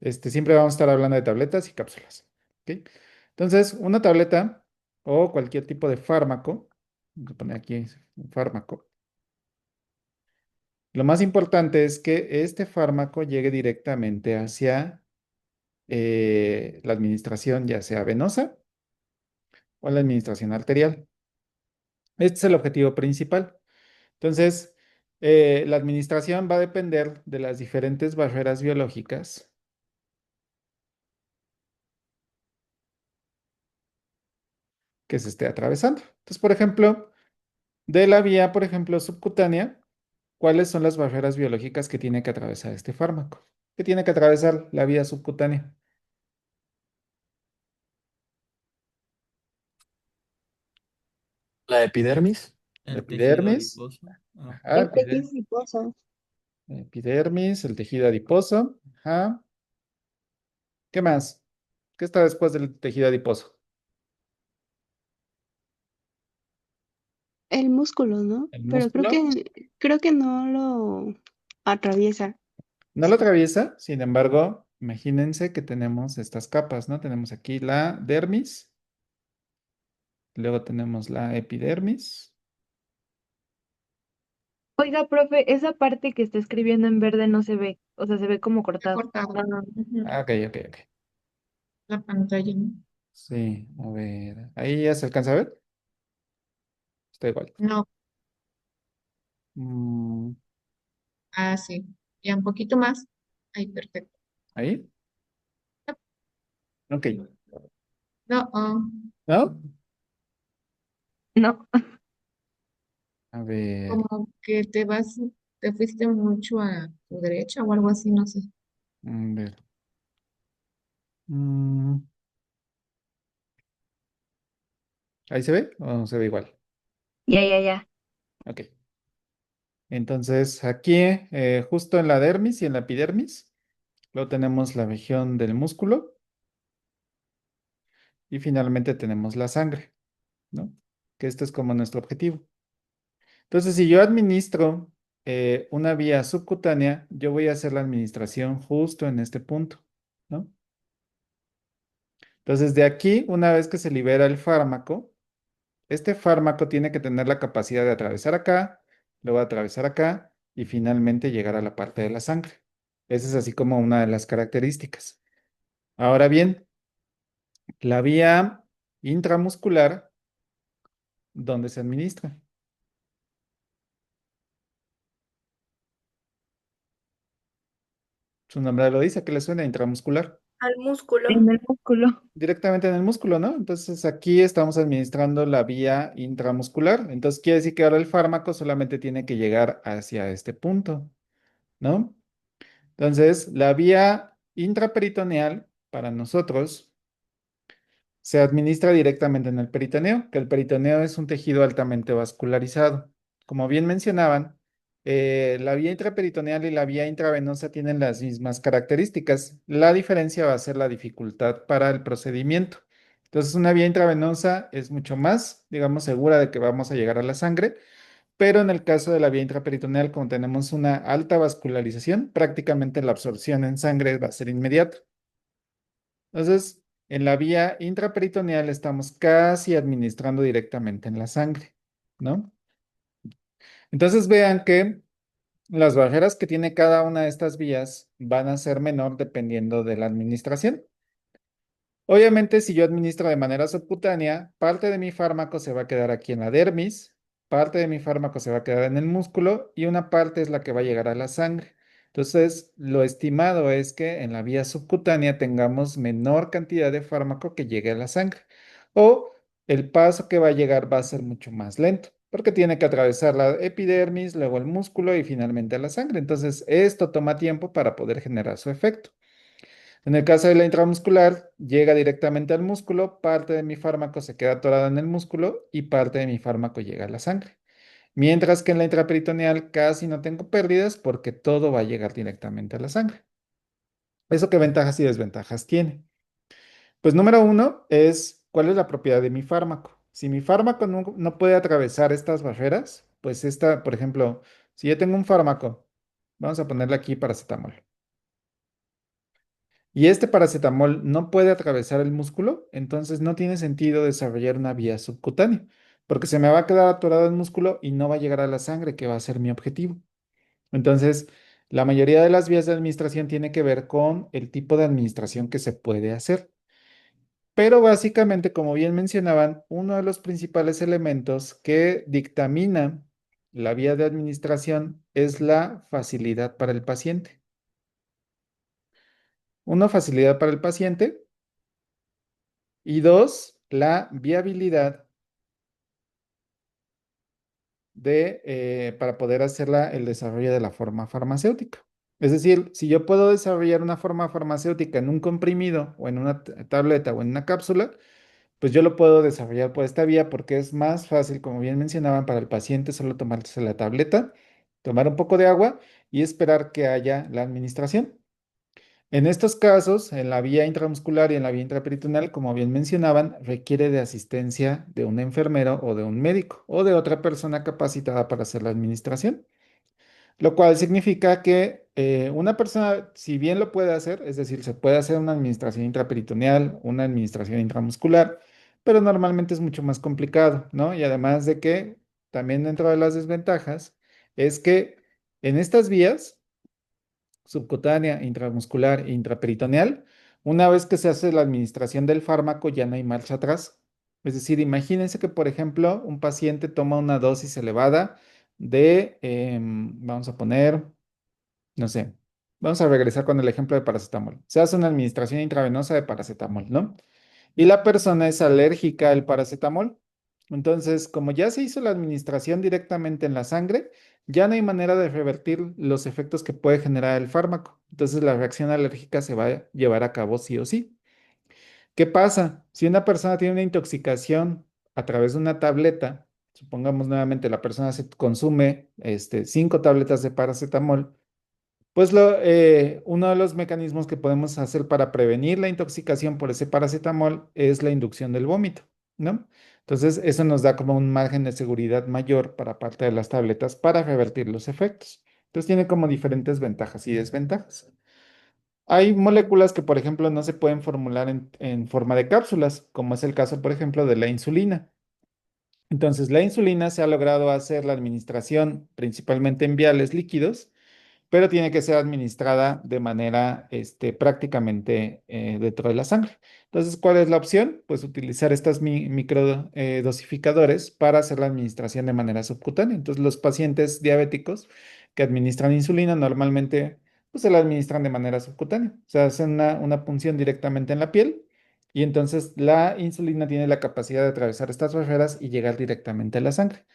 Siempre vamos a estar hablando de tabletas y cápsulas. ¿Ok? Entonces, una tableta o cualquier tipo de fármaco, voy a poner aquí un fármaco. Lo más importante es que este fármaco llegue directamente hacia la administración, ya sea venosa o la administración arterial. Este es el objetivo principal. Entonces, la administración va a depender de las diferentes barreras biológicas que se esté atravesando. Entonces, por ejemplo, de la vía, por ejemplo, subcutánea, ¿cuáles son las barreras biológicas que tiene que atravesar este fármaco? ¿Qué tiene que atravesar la vía subcutánea? La epidermis. La El tejido epidermis. adiposo. Ah, Ajá, El tejido adiposo. epidermis, el tejido adiposo. Ajá. ¿Qué más? ¿Qué está después del tejido adiposo? El músculo, ¿no? ¿El Pero músculo? creo que no lo atraviesa. No lo atraviesa, sin embargo, imagínense que tenemos estas capas, ¿no? Tenemos aquí la dermis, luego tenemos la epidermis. Oiga, profe, esa parte que está escribiendo en verde no se ve, o sea, se ve como Está cortado. cortado. Ujú. Ah, ok, ok, ok. La pantalla. Sí, a ver, ahí ya se alcanza a ver. Está igual. No, Mm, sí. Ya un poquito más. Ahí, perfecto. ahí, ok. No, ¿No? No, A ver, como que te fuiste mucho a tu derecha o algo así, no sé. a ver. Mm, ¿ahí se ve o no se ve igual? ya. Ok. Entonces, aquí, justo en la dermis y en la epidermis, luego tenemos la región del músculo y finalmente tenemos la sangre, ¿no? Que esto es como nuestro objetivo. Entonces, si yo administro una vía subcutánea, yo voy a hacer la administración justo en este punto, ¿no? Entonces, de aquí, una vez que se libera el fármaco, este fármaco tiene que tener la capacidad de atravesar acá, luego atravesar acá y finalmente llegar a la parte de la sangre. Esa es así como una de las características. Ahora bien, la vía intramuscular, ¿dónde se administra? Su nombre lo dice, ¿qué le suena? Intramuscular. Al músculo. En el músculo. Directamente en el músculo, ¿no? Entonces aquí estamos administrando la vía intramuscular. Entonces quiere decir que ahora el fármaco solamente tiene que llegar hacia este punto, ¿no? Entonces, la vía intraperitoneal para nosotros se administra directamente en el peritoneo, que el peritoneo es un tejido altamente vascularizado. Como bien mencionaban, la vía intraperitoneal y la vía intravenosa tienen las mismas características. La diferencia va a ser la dificultad para el procedimiento. Entonces, una vía intravenosa es mucho más, digamos, segura de que vamos a llegar a la sangre, pero en el caso de la vía intraperitoneal, como tenemos una alta vascularización, prácticamente la absorción en sangre va a ser inmediata. Entonces, en la vía intraperitoneal estamos casi administrando directamente en la sangre, ¿no? Entonces vean que las barreras que tiene cada una de estas vías van a ser menor dependiendo de la administración. Obviamente, si yo administro de manera subcutánea, parte de mi fármaco se va a quedar aquí en la dermis, parte de mi fármaco se va a quedar en el músculo y una parte es la que va a llegar a la sangre. Entonces, lo estimado es que en la vía subcutánea tengamos menor cantidad de fármaco que llegue a la sangre. O el paso que va a llegar va a ser mucho más lento, porque tiene que atravesar la epidermis, luego el músculo y finalmente la sangre. Entonces, esto toma tiempo para poder generar su efecto. En el caso de la intramuscular, llega directamente al músculo, parte de mi fármaco se queda atorada en el músculo y parte de mi fármaco llega a la sangre. Mientras que en la intraperitoneal casi no tengo pérdidas porque todo va a llegar directamente a la sangre. ¿Eso qué ventajas y desventajas tiene? Pues número uno es cuál es la propiedad de mi fármaco. Si mi fármaco no puede atravesar estas barreras, pues esta, por ejemplo, si yo tengo un fármaco, vamos a ponerle aquí paracetamol. y este paracetamol no puede atravesar el músculo, entonces no tiene sentido desarrollar una vía subcutánea, porque se me va a quedar atorado el músculo y no va a llegar a la sangre, que va a ser mi objetivo. Entonces, la mayoría de las vías de administración tiene que ver con el tipo de administración que se puede hacer. Pero básicamente, como bien mencionaban, uno de los principales elementos que dictamina la vía de administración es la facilidad para el paciente. Uno, facilidad para el paciente y dos, la viabilidad para poder hacerla el desarrollo de la forma farmacéutica. Es decir, si yo puedo desarrollar una forma farmacéutica en un comprimido o en una tableta o en una cápsula, pues yo lo puedo desarrollar por esta vía porque es más fácil, como bien mencionaban, para el paciente solo tomarse la tableta, tomar un poco de agua y esperar que haya la administración. En estos casos, en la vía intramuscular y en la vía intraperitoneal, como bien mencionaban, requiere de asistencia de un enfermero o de un médico o de otra persona capacitada para hacer la administración. Lo cual significa que una persona, si bien lo puede hacer, es decir, se puede hacer una administración intraperitoneal, una administración intramuscular, pero normalmente es mucho más complicado, ¿no? Y además de que también dentro de las desventajas es que en estas vías, subcutánea, intramuscular e intraperitoneal, una vez que se hace la administración del fármaco ya no hay marcha atrás. Es decir, imagínense que, por ejemplo, un paciente toma una dosis elevada de, vamos a poner, no sé, vamos a regresar con el ejemplo de paracetamol. Se hace una administración intravenosa de paracetamol, ¿no? Y la persona es alérgica al paracetamol. Entonces, como ya se hizo la administración directamente en la sangre, ya no hay manera de revertir los efectos que puede generar el fármaco. Entonces, la reacción alérgica se va a llevar a cabo sí o sí. ¿Qué pasa? Si una persona tiene una intoxicación a través de una tableta, supongamos nuevamente la persona se consume 5 tabletas de paracetamol, pues uno de los mecanismos que podemos hacer para prevenir la intoxicación por ese paracetamol es la inducción del vómito, ¿no? Entonces, eso nos da como un margen de seguridad mayor para parte de las tabletas para revertir los efectos. Entonces, tiene como diferentes ventajas y desventajas. Hay moléculas que, por ejemplo, no se pueden formular en forma de cápsulas, como es el caso, por ejemplo, de la insulina. Entonces, la insulina se ha logrado hacer la administración principalmente en viales líquidos, pero tiene que ser administrada de manera prácticamente dentro de la sangre. Entonces, ¿cuál es la opción? Pues utilizar estas microdosificadores para hacer la administración de manera subcutánea. Entonces, los pacientes diabéticos que administran insulina normalmente pues, se la administran de manera subcutánea. O sea, hacen una punción directamente en la piel y entonces la insulina tiene la capacidad de atravesar estas barreras y llegar directamente a la sangre.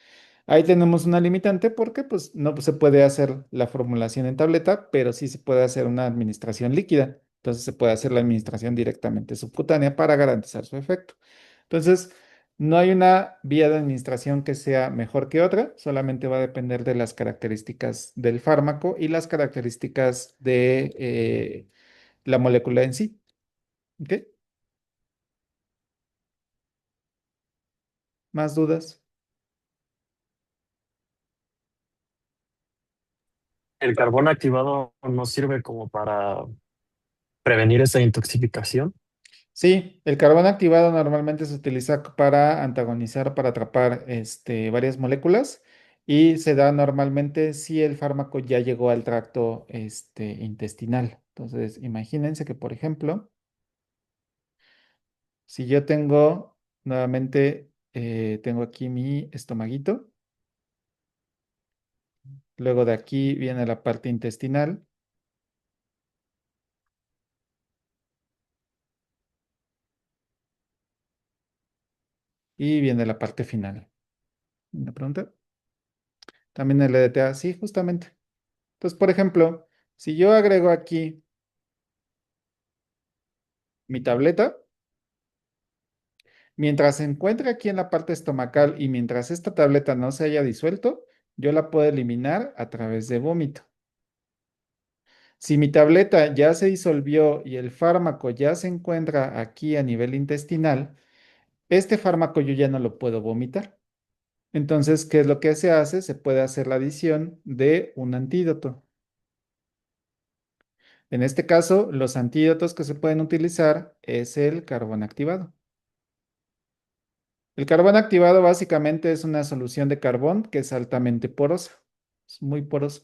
Ahí tenemos una limitante porque pues no se puede hacer la formulación en tableta, pero sí se puede hacer una administración líquida. Entonces se puede hacer la administración directamente subcutánea para garantizar su efecto. Entonces, no hay una vía de administración que sea mejor que otra, solamente va a depender de las características del fármaco y las características de la molécula en sí. ¿Ok? ¿Más dudas? El carbón activado no sirve como para prevenir esa intoxicación. Sí, el carbón activado normalmente se utiliza para antagonizar, para atrapar varias moléculas y se da normalmente si el fármaco ya llegó al tracto intestinal. Entonces, imagínense que, por ejemplo, si yo tengo nuevamente, tengo aquí mi estomaguito, luego de aquí viene la parte intestinal y viene la parte final. ¿Una pregunta? También el EDTA, sí, justamente. Entonces, por ejemplo, si yo agrego aquí mi tableta, mientras se encuentre aquí en la parte estomacal y mientras esta tableta no se haya disuelto, yo la puedo eliminar a través de vómito. Si mi tableta ya se disolvió y el fármaco ya se encuentra aquí a nivel intestinal, este fármaco yo ya no lo puedo vomitar. Entonces, ¿qué es lo que se hace? Se puede hacer la adición de un antídoto. En este caso, los antídotos que se pueden utilizar es el carbón activado. El carbón activado básicamente es una solución de carbón que es altamente porosa, es muy porosa.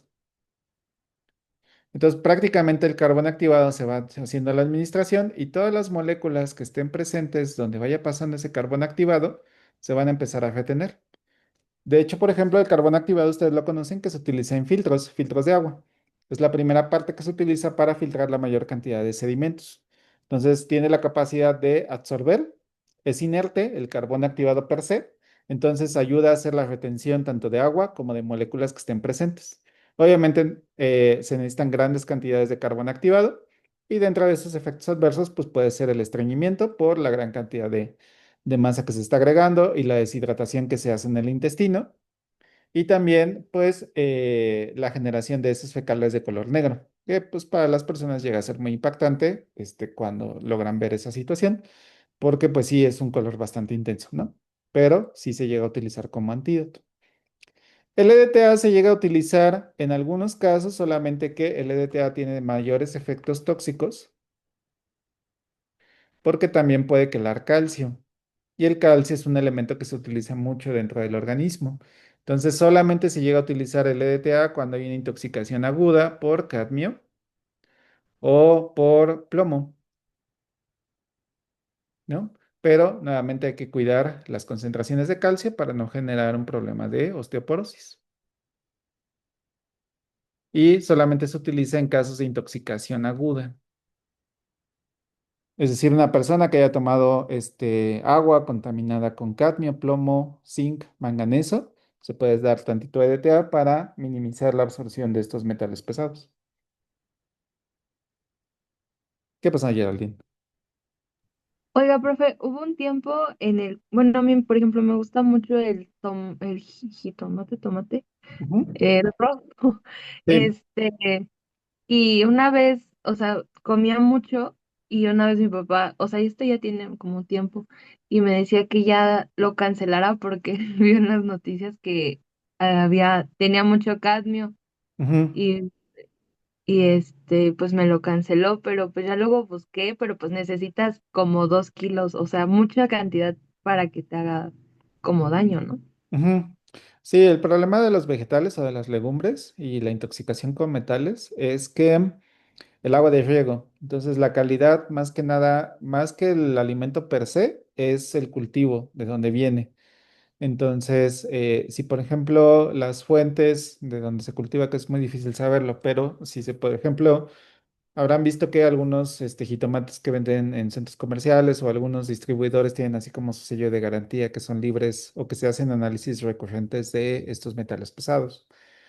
Entonces, prácticamente el carbón activado se va haciendo la administración y todas las moléculas que estén presentes donde vaya pasando ese carbón activado se van a empezar a retener. De hecho, por ejemplo, el carbón activado ustedes lo conocen que se utiliza en filtros, filtros de agua. Es la primera parte que se utiliza para filtrar la mayor cantidad de sedimentos. Entonces, tiene la capacidad de absorber, es inerte el carbón activado per se, entonces ayuda a hacer la retención tanto de agua como de moléculas que estén presentes. Obviamente, se necesitan grandes cantidades de carbón activado y dentro de esos efectos adversos, pues puede ser el estreñimiento por la gran cantidad de masa que se está agregando y la deshidratación que se hace en el intestino. Y también, pues, la generación de heces fecales de color negro, que pues para las personas llega a ser muy impactante cuando logran ver esa situación, porque pues sí es un color bastante intenso, ¿no? Pero sí se llega a utilizar como antídoto. El EDTA se llega a utilizar en algunos casos, solamente que el EDTA tiene mayores efectos tóxicos porque también puede quelar calcio. Y el calcio es un elemento que se utiliza mucho dentro del organismo. Entonces, solamente se llega a utilizar el EDTA cuando hay una intoxicación aguda por cadmio o por plomo, ¿no? Pero nuevamente hay que cuidar las concentraciones de calcio para no generar un problema de osteoporosis. Y solamente se utiliza en casos de intoxicación aguda. Es decir, una persona que haya tomado agua contaminada con cadmio, plomo, zinc, manganeso, se puede dar tantito EDTA para minimizar la absorción de estos metales pesados. ¿Qué pasa, Geraldine? Oiga, profe, hubo un tiempo en el, bueno, a mí, por ejemplo, me gusta mucho el jitomate, tomate, Ujú. el rojo. Sí. Este, y una vez, o sea, comía mucho y una vez mi papá, o sea, y esto ya tiene como tiempo, y me decía que ya lo cancelara porque vi en las noticias que tenía mucho cadmio Ujú, y, pues me lo canceló, pero pues ya luego busqué, pero pues necesitas como 2 kilos, o sea, mucha cantidad para que te haga como daño, ¿no? ujú. Sí, el problema de los vegetales o de las legumbres y la intoxicación con metales es que el agua de riego. Entonces, la calidad, más que nada, más que el alimento per se, es el cultivo de donde viene. Entonces, si por ejemplo las fuentes de donde se cultiva, que es muy difícil saberlo, pero si se, por ejemplo, habrán visto que algunos jitomates que venden en centros comerciales o algunos distribuidores tienen así como su sello de garantía que son libres o que se hacen análisis recurrentes de estos metales pesados.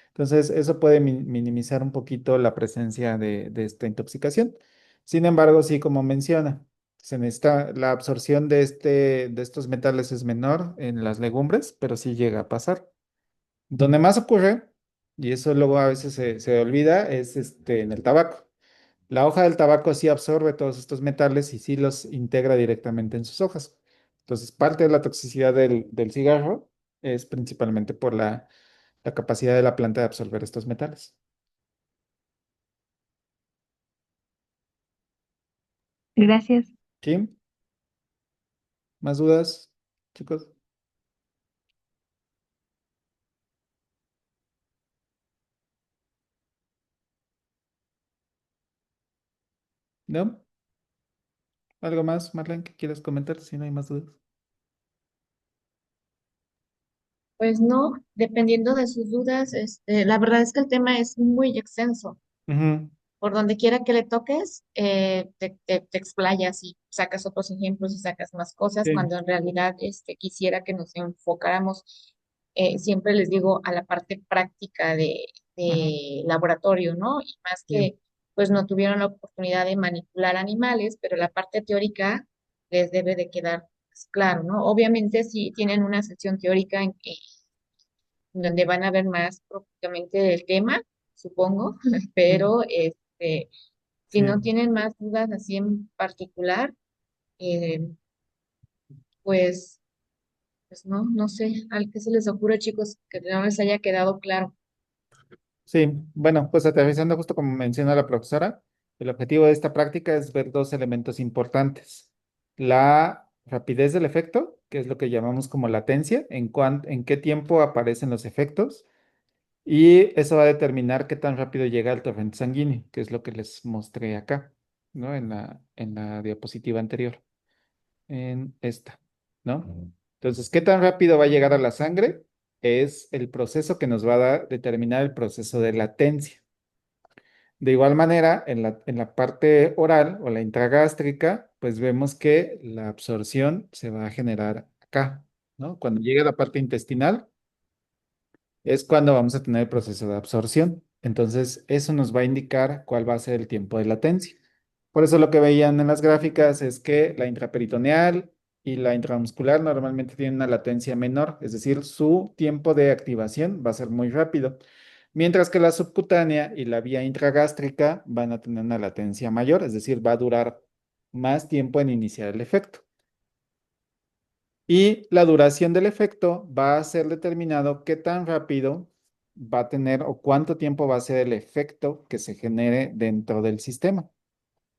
Entonces, eso puede minimizar un poquito la presencia de esta intoxicación. Sin embargo, sí, como menciona, se necesita la absorción de estos metales es menor en las legumbres, pero sí llega a pasar. Donde más ocurre, y eso luego a veces se olvida, es en el tabaco. La hoja del tabaco sí absorbe todos estos metales y sí los integra directamente en sus hojas. Entonces, parte de la toxicidad del cigarro es principalmente por la capacidad de la planta de absorber estos metales. Gracias. ¿Sí? ¿Más dudas, chicos? ¿No? ¿Algo más, Marlene, que quieras comentar si no hay más dudas? Pues no, dependiendo de sus dudas, la verdad es que el tema es muy extenso. Ujú, Por donde quiera que le toques, te explayas y sacas otros ejemplos y sacas más cosas, sí, cuando en realidad quisiera que nos enfocáramos, siempre les digo, a la parte práctica ujú, de laboratorio, ¿no? Y más sí, que pues no tuvieron la oportunidad de manipular animales, pero la parte teórica les debe de quedar pues, claro, ¿no? Obviamente si tienen una sección teórica donde van a ver más profundamente el tema, supongo, ujú, pero si no sí. tienen más dudas así en particular, eh, pues, pues no sé, al que se les ocurre, chicos, que no les haya quedado claro. Sí, bueno, pues aterrizando justo como menciona la profesora, El objetivo de esta práctica es ver dos elementos importantes. La rapidez del efecto, que es lo que llamamos como latencia, en qué tiempo aparecen los efectos, y eso va a determinar qué tan rápido llega el torrente sanguíneo, que es lo que les mostré acá, ¿no? En la diapositiva anterior, en esta, ¿no? Entonces, ¿qué tan rápido va a llegar a la sangre? Es el proceso que nos va a determinar el proceso de latencia. De igual manera, en la parte oral o la intragástrica, pues vemos que la absorción se va a generar acá, ¿no? Cuando llegue a la parte intestinal, es cuando vamos a tener el proceso de absorción. Entonces, eso nos va a indicar cuál va a ser el tiempo de latencia. Por eso lo que veían en las gráficas es que la intraperitoneal y la intramuscular normalmente tienen una latencia menor, es decir, su tiempo de activación va a ser muy rápido, mientras que la subcutánea y la vía intragástrica van a tener una latencia mayor, es decir, va a durar más tiempo en iniciar el efecto. Y la duración del efecto va a ser determinado qué tan rápido va a tener o cuánto tiempo va a ser el efecto que se genere dentro del sistema.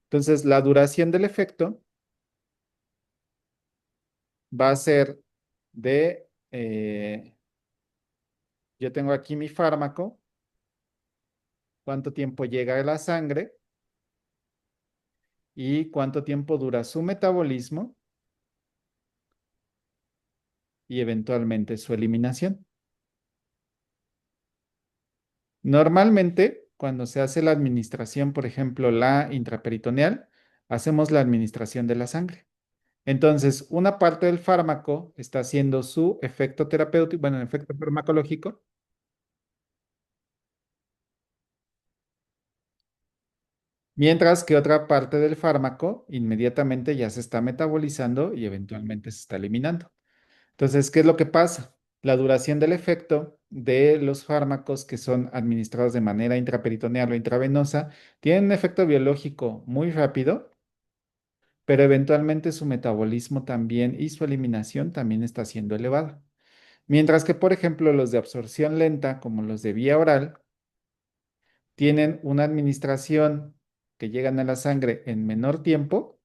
Entonces, la duración del efecto va a ser yo tengo aquí mi fármaco, cuánto tiempo llega a la sangre y cuánto tiempo dura su metabolismo y eventualmente su eliminación. Normalmente, cuando se hace la administración, por ejemplo, la intraperitoneal, hacemos la administración de la sangre. Entonces, una parte del fármaco está haciendo su efecto terapéutico, bueno, efecto farmacológico, mientras que otra parte del fármaco inmediatamente ya se está metabolizando y eventualmente se está eliminando. Entonces, ¿qué es lo que pasa? La duración del efecto de los fármacos que son administrados de manera intraperitoneal o intravenosa tienen un efecto biológico muy rápido, pero eventualmente su metabolismo también y su eliminación también está siendo elevada. Mientras que, por ejemplo, los de absorción lenta, como los de vía oral, tienen una administración que llegan a la sangre en menor tiempo,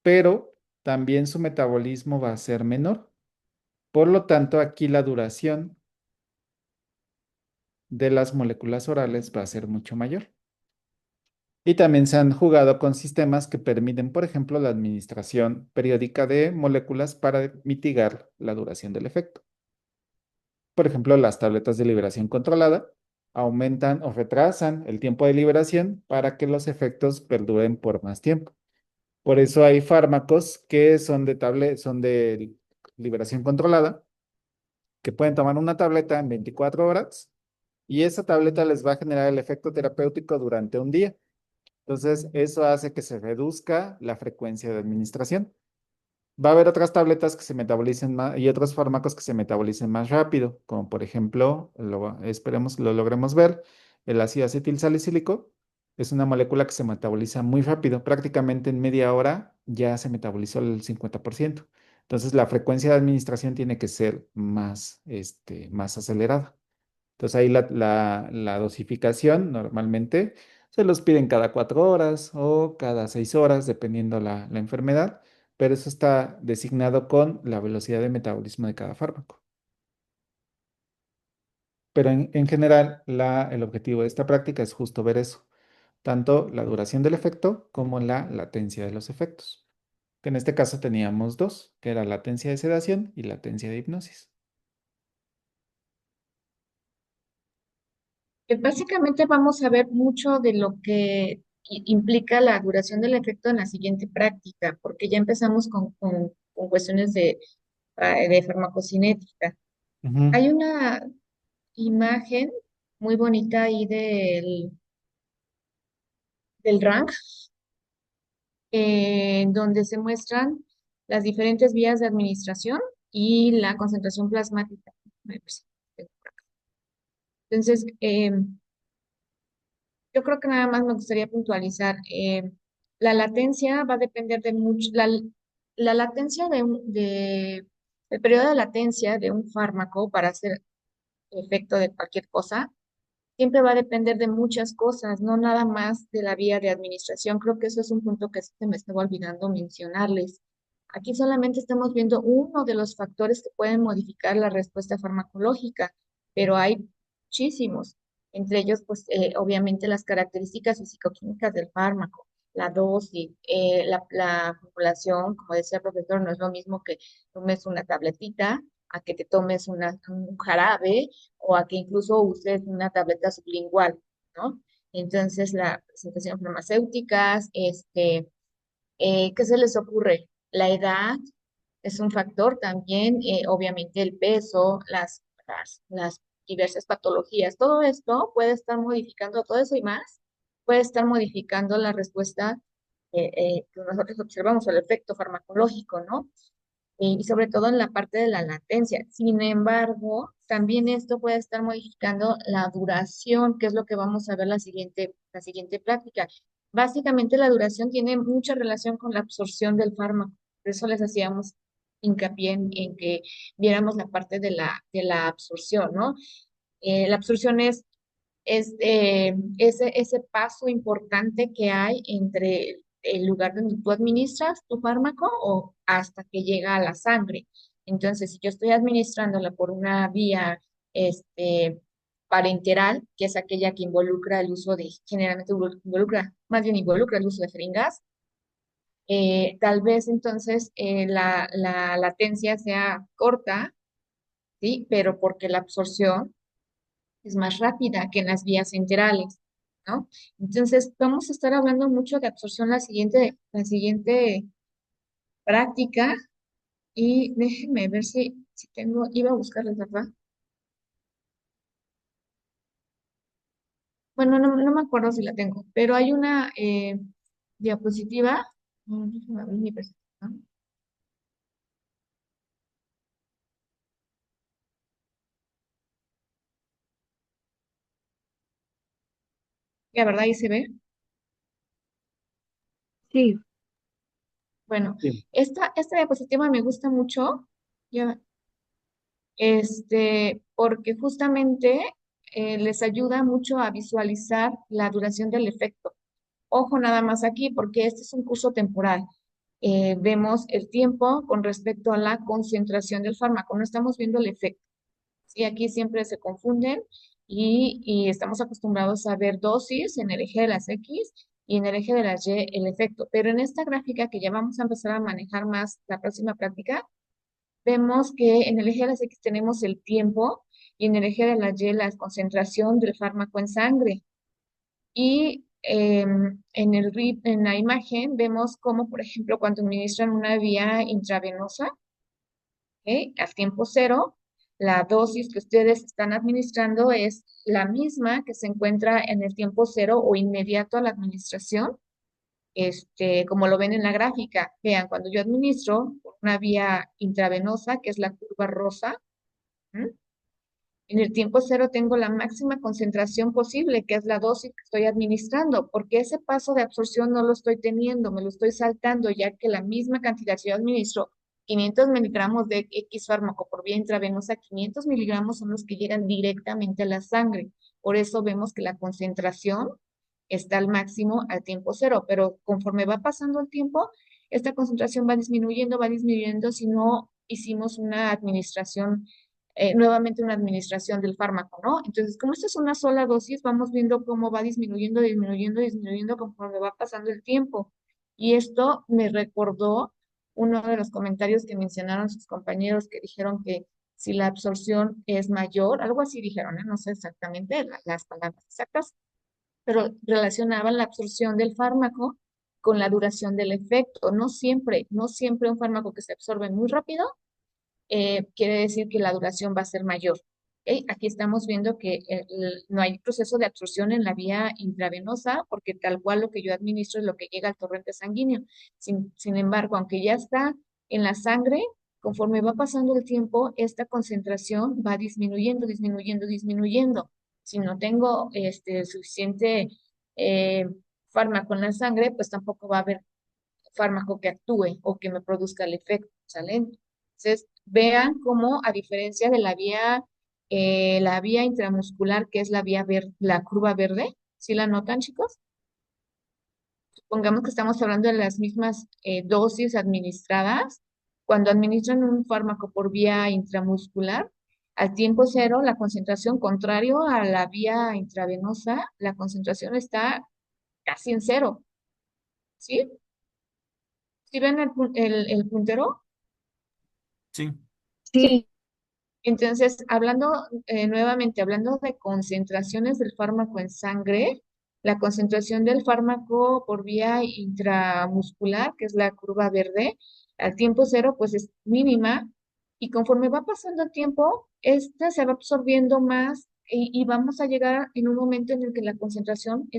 pero también su metabolismo va a ser menor. Por lo tanto, aquí la duración de las moléculas orales va a ser mucho mayor. Y también se han jugado con sistemas que permiten, por ejemplo, la administración periódica de moléculas para mitigar la duración del efecto. Por ejemplo, las tabletas de liberación controlada aumentan o retrasan el tiempo de liberación para que los efectos perduren por más tiempo. Por eso hay fármacos que son de liberación controlada, que pueden tomar una tableta en 24 horas y esa tableta les va a generar el efecto terapéutico durante un día. Entonces, eso hace que se reduzca la frecuencia de administración. Va a haber otras tabletas que se metabolicen más y otros fármacos que se metabolicen más rápido, como por ejemplo, esperemos lo logremos ver, el ácido acetil salicílico es una molécula que se metaboliza muy rápido, prácticamente en media hora ya se metabolizó el 50%. Entonces, la frecuencia de administración tiene que ser más acelerada. Entonces ahí la dosificación normalmente se los piden cada 4 horas o cada 6 horas, dependiendo la enfermedad, pero eso está designado con la velocidad de metabolismo de cada fármaco. Pero en general, el objetivo de esta práctica es justo ver eso, tanto la duración del efecto como la latencia de los efectos, que en este caso teníamos dos, que era latencia de sedación y latencia de hipnosis. Básicamente vamos a ver mucho de lo que implica la duración del efecto en la siguiente práctica, porque ya empezamos con cuestiones de farmacocinética. Ujú. Hay una imagen muy bonita ahí del rank, donde se muestran las diferentes vías de administración y la concentración plasmática. Entonces, yo creo que nada más me gustaría puntualizar. La latencia va a depender de mucho. La latencia el periodo de latencia de un fármaco para hacer efecto de cualquier cosa siempre va a depender de muchas cosas, no nada más de la vía de administración. Creo que eso es un punto que se me estaba olvidando mencionarles. Aquí solamente estamos viendo uno de los factores que pueden modificar la respuesta farmacológica, pero hay muchísimos. Entre ellos, pues, obviamente las características fisicoquímicas del fármaco, la dosis, la formulación, como decía el profesor, no es lo mismo que tomes una tabletita a que te tomes un jarabe o a que incluso uses una tableta sublingual, ¿no? Entonces, la presentación farmacéuticas, ¿qué se les ocurre? La edad es un factor también, obviamente el peso, las diversas patologías, todo esto puede estar modificando, todo eso y más, puede estar modificando la respuesta que nosotros observamos, el efecto farmacológico, ¿no? Y sobre todo en la parte de la latencia. Sin embargo, también esto puede estar modificando la duración, que es lo que vamos a ver la siguiente práctica. Básicamente la duración tiene mucha relación con la absorción del fármaco. Por eso les hacíamos hincapié en que viéramos la parte de la absorción, ¿no? La absorción es ese paso importante que hay entre el lugar donde tú administras tu fármaco o hasta que llega a la sangre. Entonces, si yo estoy administrándola por una vía parenteral, que es aquella que involucra el uso generalmente involucra el uso de jeringas, tal vez entonces la latencia sea corta, ¿sí? Pero porque la absorción es más rápida que en las vías enterales, ¿no? Entonces, vamos a estar hablando mucho de absorción la siguiente práctica y déjenme ver si tengo, iba a buscarles, ¿verdad? Bueno, no me acuerdo si la tengo, pero hay una diapositiva. Déjenme abrir mi presentación. La verdad, ahí se ve. Sí, Bueno, Sí. esta diapositiva me gusta mucho. Ya, porque justamente les ayuda mucho a visualizar la duración del efecto. Ojo nada más aquí, porque este es un curso temporal. Vemos el tiempo con respecto a la concentración del fármaco, no estamos viendo el efecto. Sí, aquí siempre se confunden y estamos acostumbrados a ver dosis en el eje de las X y en el eje de las Y el efecto. Pero en esta gráfica que ya vamos a empezar a manejar más la próxima práctica, vemos que en el eje de las X tenemos el tiempo y en el eje de la Y la concentración del fármaco en sangre. Y en la imagen vemos cómo, por ejemplo, cuando administran una vía intravenosa, ¿ok? Al tiempo cero, la dosis que ustedes están administrando es la misma que se encuentra en el tiempo cero o inmediato a la administración, como lo ven en la gráfica. Vean, cuando yo administro por una vía intravenosa, que es la curva rosa, ¿m? En el tiempo cero tengo la máxima concentración posible, que es la dosis que estoy administrando, porque ese paso de absorción no lo estoy teniendo, me lo estoy saltando, ya que la misma cantidad, si yo administro 500 miligramos de X fármaco por vía intravenosa, 500 miligramos son los que llegan directamente a la sangre. Por eso vemos que la concentración está al máximo al tiempo cero, pero conforme va pasando el tiempo, esta concentración va disminuyendo si no hicimos una administración nuevamente una administración del fármaco, ¿no? Entonces, como esta es una sola dosis, vamos viendo cómo va disminuyendo, disminuyendo, disminuyendo conforme va pasando el tiempo. Y esto me recordó uno de los comentarios que mencionaron sus compañeros que dijeron que si la absorción es mayor, algo así dijeron, ¿eh? No sé exactamente las palabras exactas, pero relacionaban la absorción del fármaco con la duración del efecto. No siempre un fármaco que se absorbe muy rápido quiere decir que la duración va a ser mayor. ¿Ok? Aquí estamos viendo que no hay proceso de absorción en la vía intravenosa porque tal cual lo que yo administro es lo que llega al torrente sanguíneo. Sin embargo, aunque ya está en la sangre, conforme va pasando el tiempo, esta concentración va disminuyendo, disminuyendo, disminuyendo. Si no tengo suficiente eh, fármaco en la sangre, pues tampoco va a haber fármaco que actúe o que me produzca el efecto, ¿sale? Entonces, vean cómo a diferencia de la vía la vía intramuscular, que es la la curva verde. ¿Sí la notan, chicos? Supongamos que estamos hablando de las mismas dosis administradas. Cuando administran un fármaco por vía intramuscular, al tiempo cero, la concentración, contrario a la vía intravenosa, la concentración está casi en cero. ¿Sí? ¿Sí ven el puntero? Sí, Sí, Entonces, hablando nuevamente, hablando de concentraciones del fármaco en sangre, la concentración del fármaco por vía intramuscular, que es la curva verde, al tiempo cero, pues es mínima, y conforme va pasando el tiempo, esta se va absorbiendo más y vamos a llegar en un momento en el que la concentración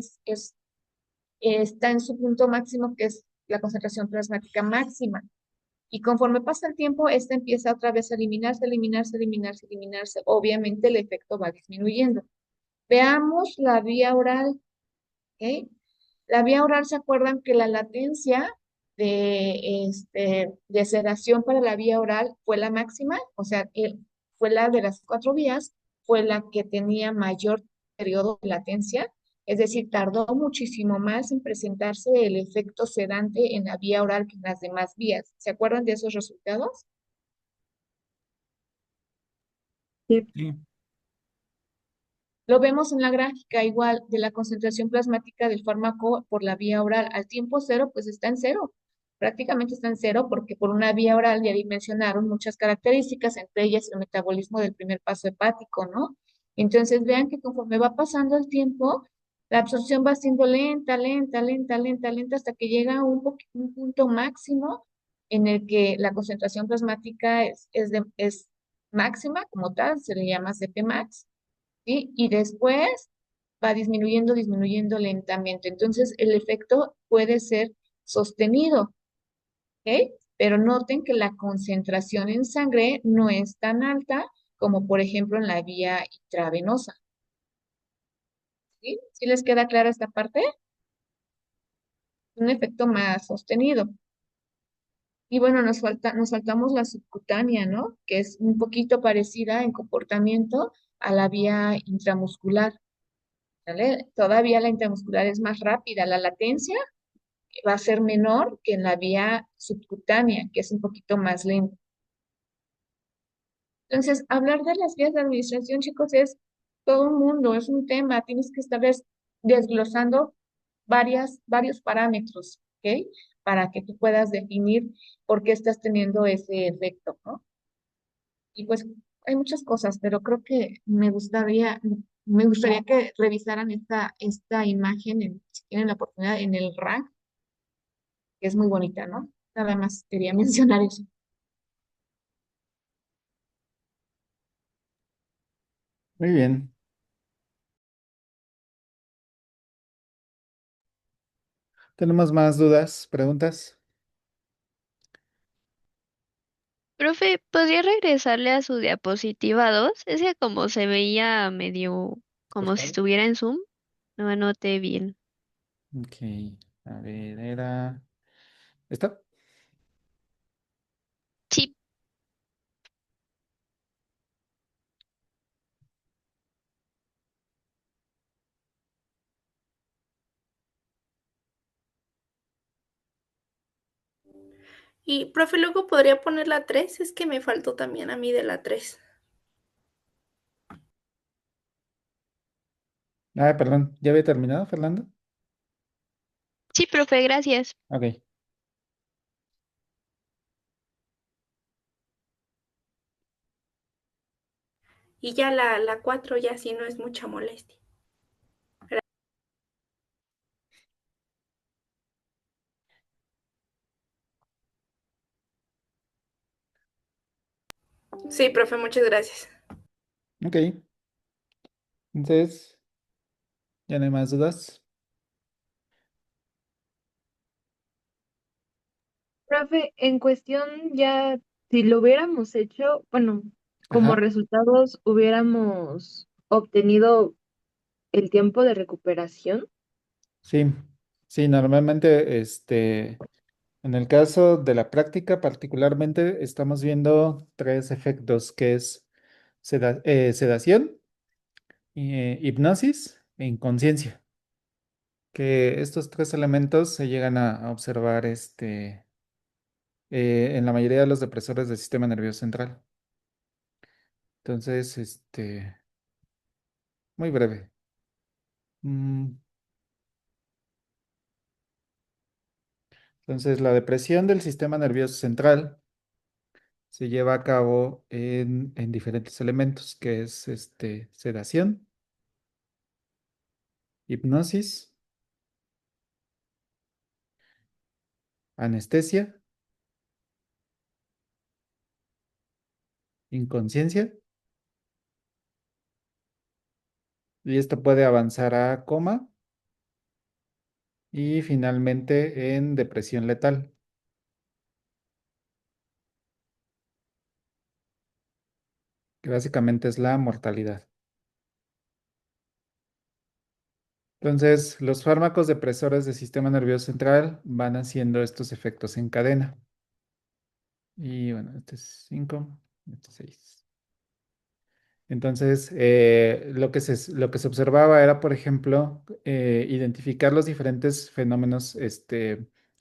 está en su punto máximo, que es la concentración plasmática máxima. Y conforme pasa el tiempo, esta empieza otra vez a eliminarse, eliminarse, eliminarse, eliminarse. Obviamente el efecto va disminuyendo. Veamos la vía oral, ¿ok? La vía oral, ¿se acuerdan que la latencia de sedación para la vía oral fue la máxima? O sea, fue la de las cuatro vías, fue la que tenía mayor periodo de latencia. Es decir, tardó muchísimo más en presentarse el efecto sedante en la vía oral que en las demás vías. ¿Se acuerdan de esos resultados? sí. sí, Lo vemos en la gráfica igual de la concentración plasmática del fármaco por la vía oral. Al tiempo cero, pues está en cero. Prácticamente está en cero porque por una vía oral ya dimensionaron muchas características, entre ellas el metabolismo del primer paso hepático, ¿no? Entonces vean que conforme va pasando el tiempo, la absorción va siendo lenta, lenta, lenta, lenta, lenta, hasta que llega a un punto máximo en el que la concentración plasmática es máxima como tal, se le llama Cpmax, ¿sí? Y después va disminuyendo, disminuyendo lentamente. Entonces, el efecto puede ser sostenido, ¿ok? Pero noten que la concentración en sangre no es tan alta como, por ejemplo, en la vía intravenosa, ¿sí? ¿Sí les queda clara esta parte? Un efecto más sostenido. Y bueno, nos saltamos la subcutánea, ¿no? Que es un poquito parecida en comportamiento a la vía intramuscular. ¿Sale? Todavía la intramuscular es más rápida, la latencia va a ser menor que en la vía subcutánea, que es un poquito más lenta. Entonces, hablar de las vías de administración, chicos, es todo un mundo, es un tema, tienes que estar desglosando varios parámetros, ¿ok? Para que tú puedas definir por qué estás teniendo ese efecto, ¿no? Y pues hay muchas cosas, pero creo que me gustaría que revisaran esta imagen, si tienen la oportunidad, en el RAC, que es muy bonita, ¿no? Nada más quería mencionar eso. Muy bien. ¿Tenemos más dudas, preguntas? Profe, ¿podría regresarle a su diapositiva 2? Es que como se veía medio como si Cortado. estuviera en Zoom, no anoté bien. Ok, a ver, era... ¿Esta? Sí, Y, profe, luego podría poner la 3, es que me faltó también a mí de la 3. Ah, perdón, ¿ya había terminado, Fernando? sí, profe, gracias. Ok. Y ya la 4 ya sí no es mucha molestia. Sí, profe, muchas gracias. Ok, entonces, ¿ya no hay más dudas? Profe, en cuestión ya, si lo hubiéramos hecho, bueno, como Ajá, resultados hubiéramos obtenido el tiempo de recuperación. sí, sí, normalmente, en el caso de la práctica particularmente, estamos viendo tres efectos, que es sedación, hipnosis e inconsciencia, que estos tres elementos se llegan a observar en la mayoría de los depresores del sistema nervioso central. Entonces, muy breve. Mm, Entonces, la depresión del sistema nervioso central se lleva a cabo en diferentes elementos, que es sedación, hipnosis, anestesia, inconsciencia, y esto puede avanzar a coma y finalmente en depresión letal, que básicamente es la mortalidad. Entonces, los fármacos depresores del sistema nervioso central van haciendo estos efectos en cadena. Y bueno, este es 5, este es 6. Entonces, lo que se observaba era, por ejemplo, identificar los diferentes fenómenos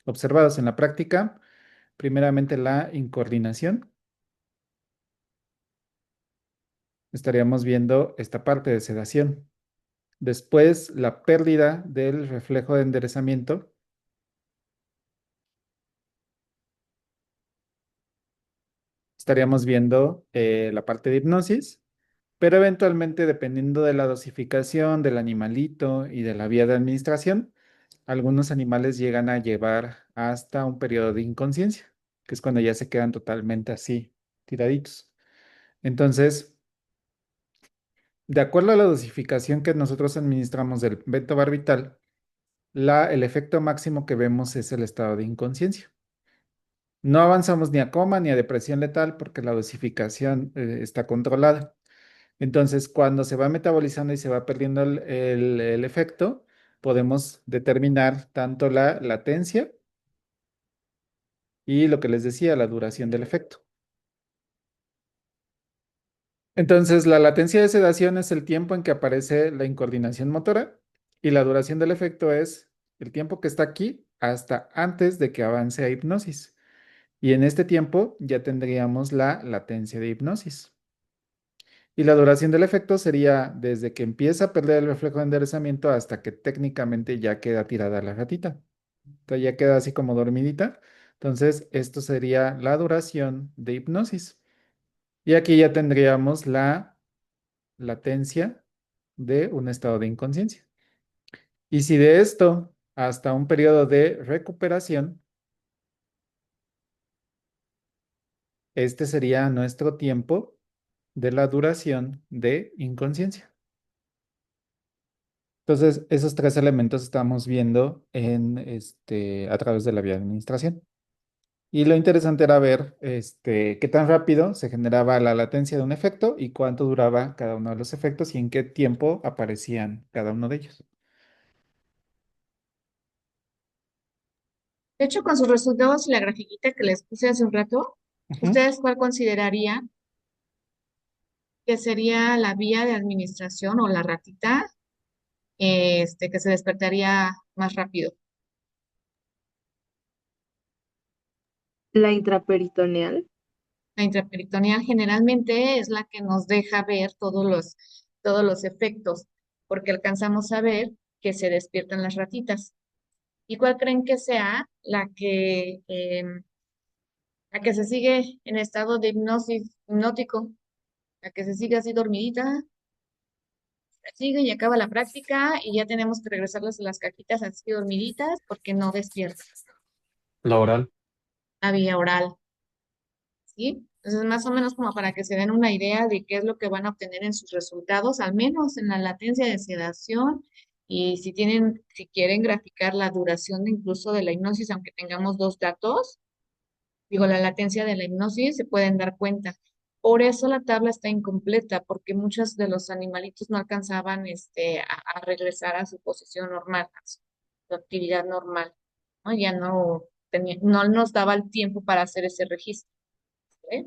observados en la práctica. Primeramente, la incoordinación. Estaríamos viendo esta parte de sedación. Después, la pérdida del reflejo de enderezamiento. Estaríamos viendo la parte de hipnosis, pero eventualmente, dependiendo de la dosificación del animalito y de la vía de administración, algunos animales llegan a llevar hasta un periodo de inconsciencia, que es cuando ya se quedan totalmente así, tiraditos. Entonces, de acuerdo a la dosificación que nosotros administramos del pentobarbital, el efecto máximo que vemos es el estado de inconsciencia. No avanzamos ni a coma ni a depresión letal porque la dosificación está controlada. Entonces, cuando se va metabolizando y se va perdiendo el efecto, podemos determinar tanto la latencia y lo que les decía, la duración del efecto. Entonces, la latencia de sedación es el tiempo en que aparece la incoordinación motora y la duración del efecto es el tiempo que está aquí hasta antes de que avance a hipnosis. Y en este tiempo ya tendríamos la latencia de hipnosis. Y la duración del efecto sería desde que empieza a perder el reflejo de enderezamiento hasta que técnicamente ya queda tirada la ratita. Entonces ya queda así como dormidita. Entonces, esto sería la duración de hipnosis. Y aquí ya tendríamos la latencia de un estado de inconsciencia. Y si de esto hasta un periodo de recuperación, este sería nuestro tiempo de la duración de inconsciencia. Entonces, esos tres elementos estamos viendo a través de la vía de administración. Y lo interesante era ver qué tan rápido se generaba la latencia de un efecto y cuánto duraba cada uno de los efectos y en qué tiempo aparecían cada uno de ellos. De hecho, con sus resultados y la grafiquita que les puse hace un rato, Ujú. ¿ustedes cuál considerarían que sería la vía de administración o la ratita que se despertaría más rápido? La intraperitoneal. La intraperitoneal generalmente es la que nos deja ver todos los efectos, porque alcanzamos a ver que se despiertan las ratitas. ¿Y cuál creen que sea la que se sigue en estado de hipnótico, la que se sigue así dormidita? Sigue y acaba la práctica y ya tenemos que regresarlas a las cajitas así dormiditas porque no despiertan. La oral. La vía oral, ¿sí? Entonces, más o menos como para que se den una idea de qué es lo que van a obtener en sus resultados, al menos en la latencia de sedación, y si quieren graficar la duración incluso de la hipnosis, aunque tengamos dos datos, digo, la latencia de la hipnosis, se pueden dar cuenta. Por eso la tabla está incompleta, porque muchos de los animalitos no alcanzaban a regresar a su posición normal, a su actividad normal, ¿no? Ya no nos daba el tiempo para hacer ese registro. ¿Eh?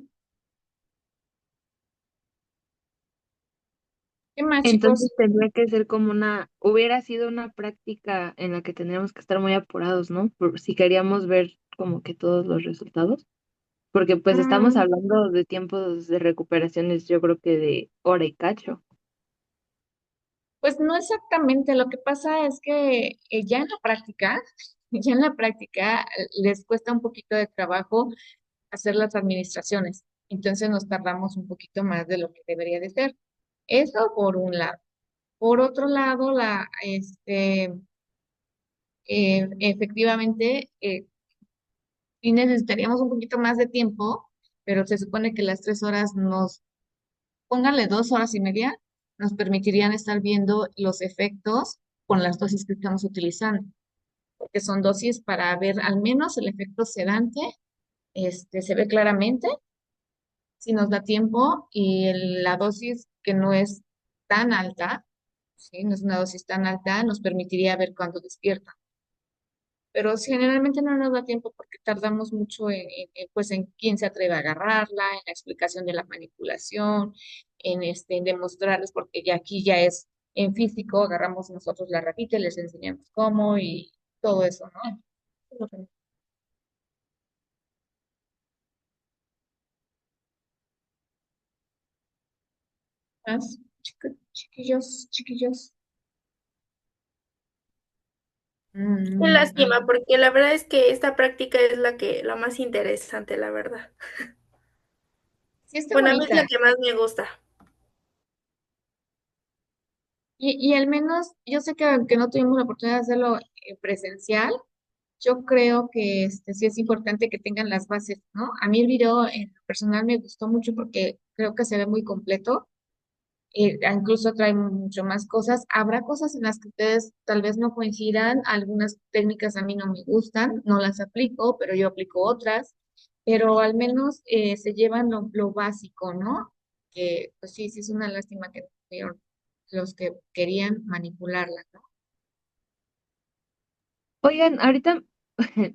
¿Qué más, chicos? Entonces tendría que ser como hubiera sido una práctica en la que tendríamos que estar muy apurados, ¿no? Por si queríamos ver como que todos los resultados, porque pues estamos Mm, hablando de tiempos de recuperaciones, yo creo que de hora y cacho. pues no exactamente. Lo que pasa es que ya en la práctica, ya en la práctica les cuesta un poquito de trabajo hacer las administraciones. Entonces nos tardamos un poquito más de lo que debería de ser. Eso por un lado. Por otro lado, efectivamente, sí necesitaríamos un poquito más de tiempo, pero se supone que las 3 horas pónganle 2 horas y media, nos permitirían estar viendo los efectos con las dosis que estamos utilizando, porque son dosis para ver al menos el efecto sedante, se ve claramente si nos da tiempo y la dosis que no es tan alta, ¿sí? No es una dosis tan alta, nos permitiría ver cuándo despierta. Pero sí, generalmente no nos da tiempo porque tardamos mucho pues, en quién se atreve a agarrarla, en la explicación de la manipulación, en demostrarles, porque ya aquí ya es en físico, agarramos nosotros la ratita y les enseñamos cómo y todo eso, ¿no? Es lo que más, chiquillos, chiquillos. Qué Mm, lástima, porque la verdad es que esta práctica es la más interesante, la verdad. sí está Bueno, a mí es la bonita. que más me gusta. Y al menos, yo sé que aunque no tuvimos la oportunidad de hacerlo presencial, yo creo que sí es importante que tengan las bases, ¿no? A mí el video en lo personal me gustó mucho porque creo que se ve muy completo. Incluso trae mucho más cosas. Habrá cosas en las que ustedes tal vez no coincidan. Algunas técnicas a mí no me gustan, no las aplico, pero yo aplico otras. Pero al menos se llevan lo básico, ¿no? Que pues sí, sí es una lástima que no tuvieron los que querían manipularla, ¿no? Oigan, ahorita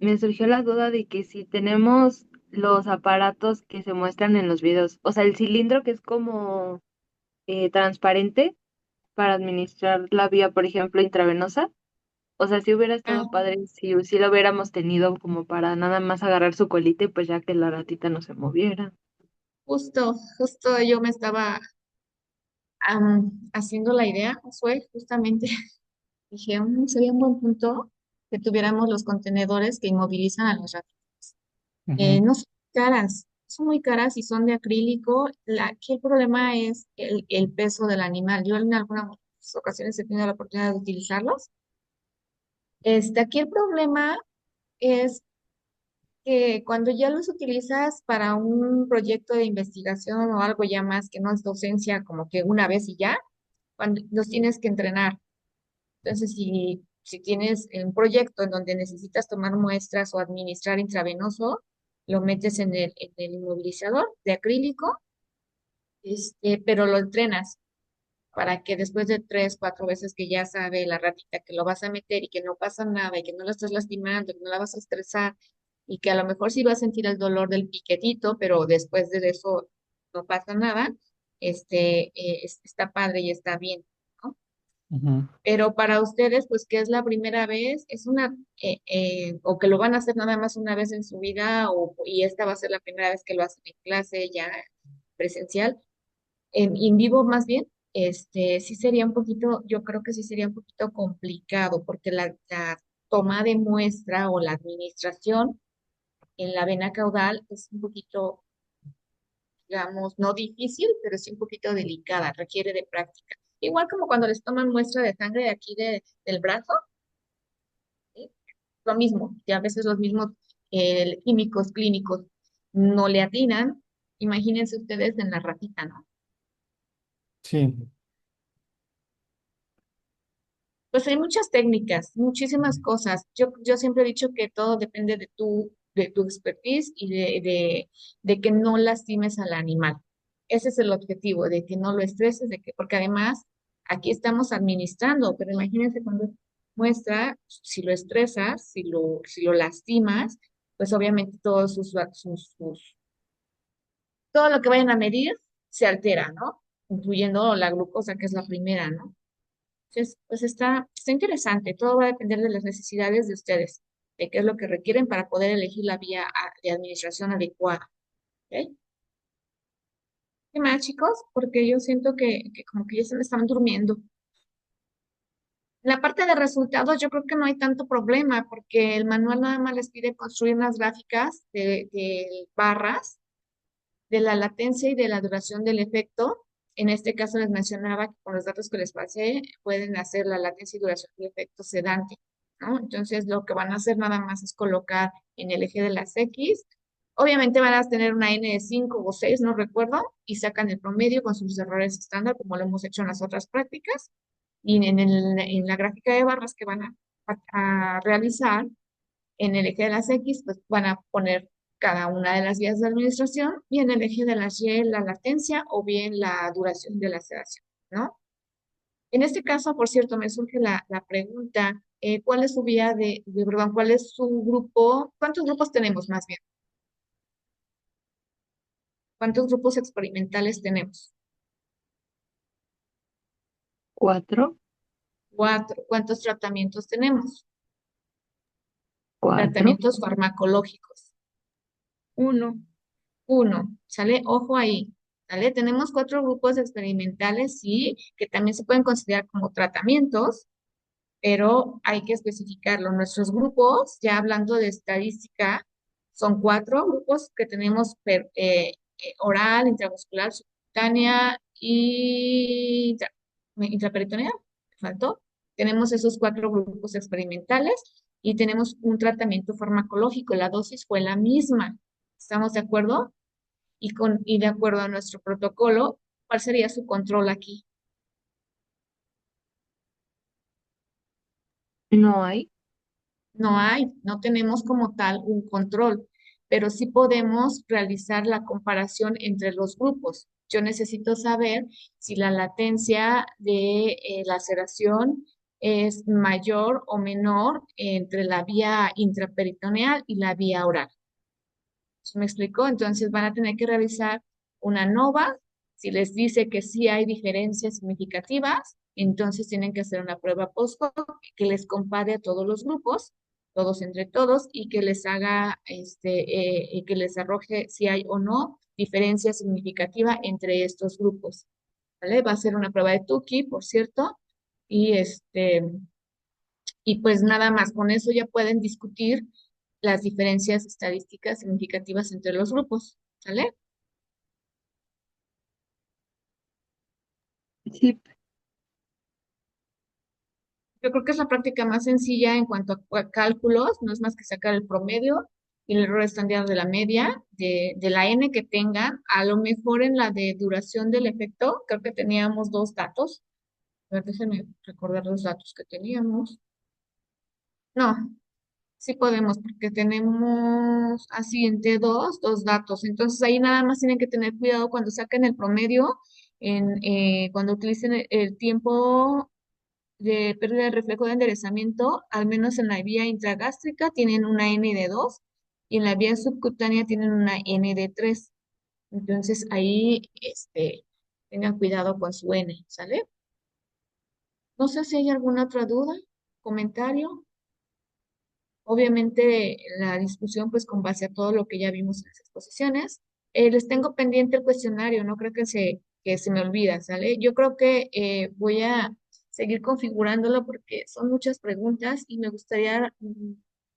me surgió la duda de que si tenemos los aparatos que se muestran en los videos, o sea, el cilindro que es como transparente para administrar la vía, por ejemplo, intravenosa. O sea, si hubiera Ah, estado padre si lo hubiéramos tenido como para nada más agarrar su colita y pues ya que la ratita no se moviera. justo yo me estaba haciendo la idea, fue justamente, dije, sería un buen punto que tuviéramos los contenedores que inmovilizan a los ratones. Ujú. No son caras, son muy caras y son de acrílico. Aquí el problema es el peso del animal. Yo en algunas ocasiones he tenido la oportunidad de utilizarlos. Aquí el problema es que cuando ya los utilizas para un proyecto de investigación o algo ya más que no es docencia, como que una vez y ya, cuando los tienes que entrenar. Entonces, si tienes un proyecto en donde necesitas tomar muestras o administrar intravenoso, lo metes en el inmovilizador de acrílico, pero lo entrenas para que después de 3, 4 veces que ya sabe la ratita que lo vas a meter y que no pasa nada y que no la estás lastimando, que no la vas a estresar y que a lo mejor sí va a sentir el dolor del piquetito, pero después de eso no pasa nada, está padre y está bien, ¿no? Ujú. Pero para ustedes, pues que es la primera vez, o que lo van a hacer nada más una vez en su vida, y esta va a ser la primera vez que lo hacen en clase ya presencial, en vivo más bien, sí sería un poquito, yo creo que sí sería un poquito complicado, porque la toma de muestra o la administración en la vena caudal es un poquito, digamos, no difícil, pero sí un poquito delicada, requiere de práctica. Igual como cuando les toman muestra de sangre de aquí del brazo, ¿sí? Lo mismo, y a veces los mismos químicos clínicos no le atinan. Imagínense ustedes en la ratita, ¿no? Sí. Pues hay muchas técnicas, muchísimas cosas. Yo siempre he dicho que todo depende de tu expertise y de que no lastimes al animal. Ese es el objetivo, de que no lo estreses, porque además aquí estamos administrando, pero imagínense cuando muestra, si lo estresas, si lo lastimas, pues obviamente todo lo que vayan a medir se altera, ¿no? incluyendo la glucosa, que es la primera, ¿no? Entonces, pues está interesante. Todo va a depender de las necesidades de ustedes, de qué es lo que requieren para poder elegir la vía de administración adecuada. ¿Ok? ¿Qué más, chicos? Porque yo siento que como que ya se me están durmiendo. En la parte de resultados, yo creo que no hay tanto problema, porque el manual nada más les pide construir unas gráficas de barras de la latencia y de la duración del efecto. En este caso les mencionaba que con los datos que les pasé pueden hacer la latencia y duración del efecto sedante, ¿no? Entonces lo que van a hacer nada más es colocar en el eje de las X. Obviamente van a tener una N de 5 o 6, no recuerdo, y sacan el promedio con sus errores estándar, como lo hemos hecho en las otras prácticas. Y en la gráfica de barras que van a realizar, en el eje de las X, pues van a poner cada una de las vías de administración y en el eje de las Y la latencia o bien la duración de la sedación, ¿no? En este caso, por cierto, me surge la pregunta, ¿cuál es su vía perdón, cuál es su grupo? ¿Cuántos grupos tenemos más bien? ¿Cuántos grupos experimentales tenemos? 4, 4. ¿Cuántos tratamientos tenemos? 4, Tratamientos farmacológicos. 1. 1, ¿sale? Ojo ahí, ¿sale? Tenemos 4 grupos experimentales, sí, que también se pueden considerar como tratamientos, pero hay que especificarlo. Nuestros grupos, ya hablando de estadística, son 4 grupos que tenemos oral, intramuscular, subcutánea y intraperitoneal. ¿Faltó? Tenemos esos 4 grupos experimentales y tenemos un tratamiento farmacológico. La dosis fue la misma. ¿Estamos de acuerdo? Y de acuerdo a nuestro protocolo, ¿cuál sería su control aquí? no hay. No tenemos como tal un control, pero sí podemos realizar la comparación entre los grupos. Yo necesito saber si la latencia de laceración es mayor o menor entre la vía intraperitoneal y la vía oral. ¿Sí me explicó? Entonces van a tener que realizar una NOVA. Si les dice que sí hay diferencias significativas, entonces tienen que hacer una prueba post-hoc que les compare a todos los grupos, todos entre todos, y que les haga, que les arroje si hay o no diferencia significativa entre estos grupos. ¿Vale? Va a ser una prueba de Tukey, por cierto, y y pues nada más, con eso ya pueden discutir las diferencias estadísticas significativas entre los grupos, ¿sale? Sí, Yo creo que es la práctica más sencilla en cuanto a cálculos, no es más que sacar el promedio y el error estándar de la media de la N que tengan. A lo mejor en la de duración del efecto, creo que teníamos 2 datos. A ver, déjenme recordar los datos que teníamos. No, sí podemos, porque tenemos así entre dos datos. Entonces ahí nada más tienen que tener cuidado cuando saquen el promedio, cuando utilicen el tiempo de pérdida de reflejo de enderezamiento, al menos en la vía intragástrica tienen una N de 2 y en la vía subcutánea tienen una N de 3. Entonces ahí tengan cuidado con su N, ¿sale? No sé si hay alguna otra duda, comentario. Obviamente la discusión pues con base a todo lo que ya vimos en las exposiciones. Les tengo pendiente el cuestionario, no creo que se me olvida, ¿sale? Yo creo que voy a seguir configurándolo porque son muchas preguntas y me gustaría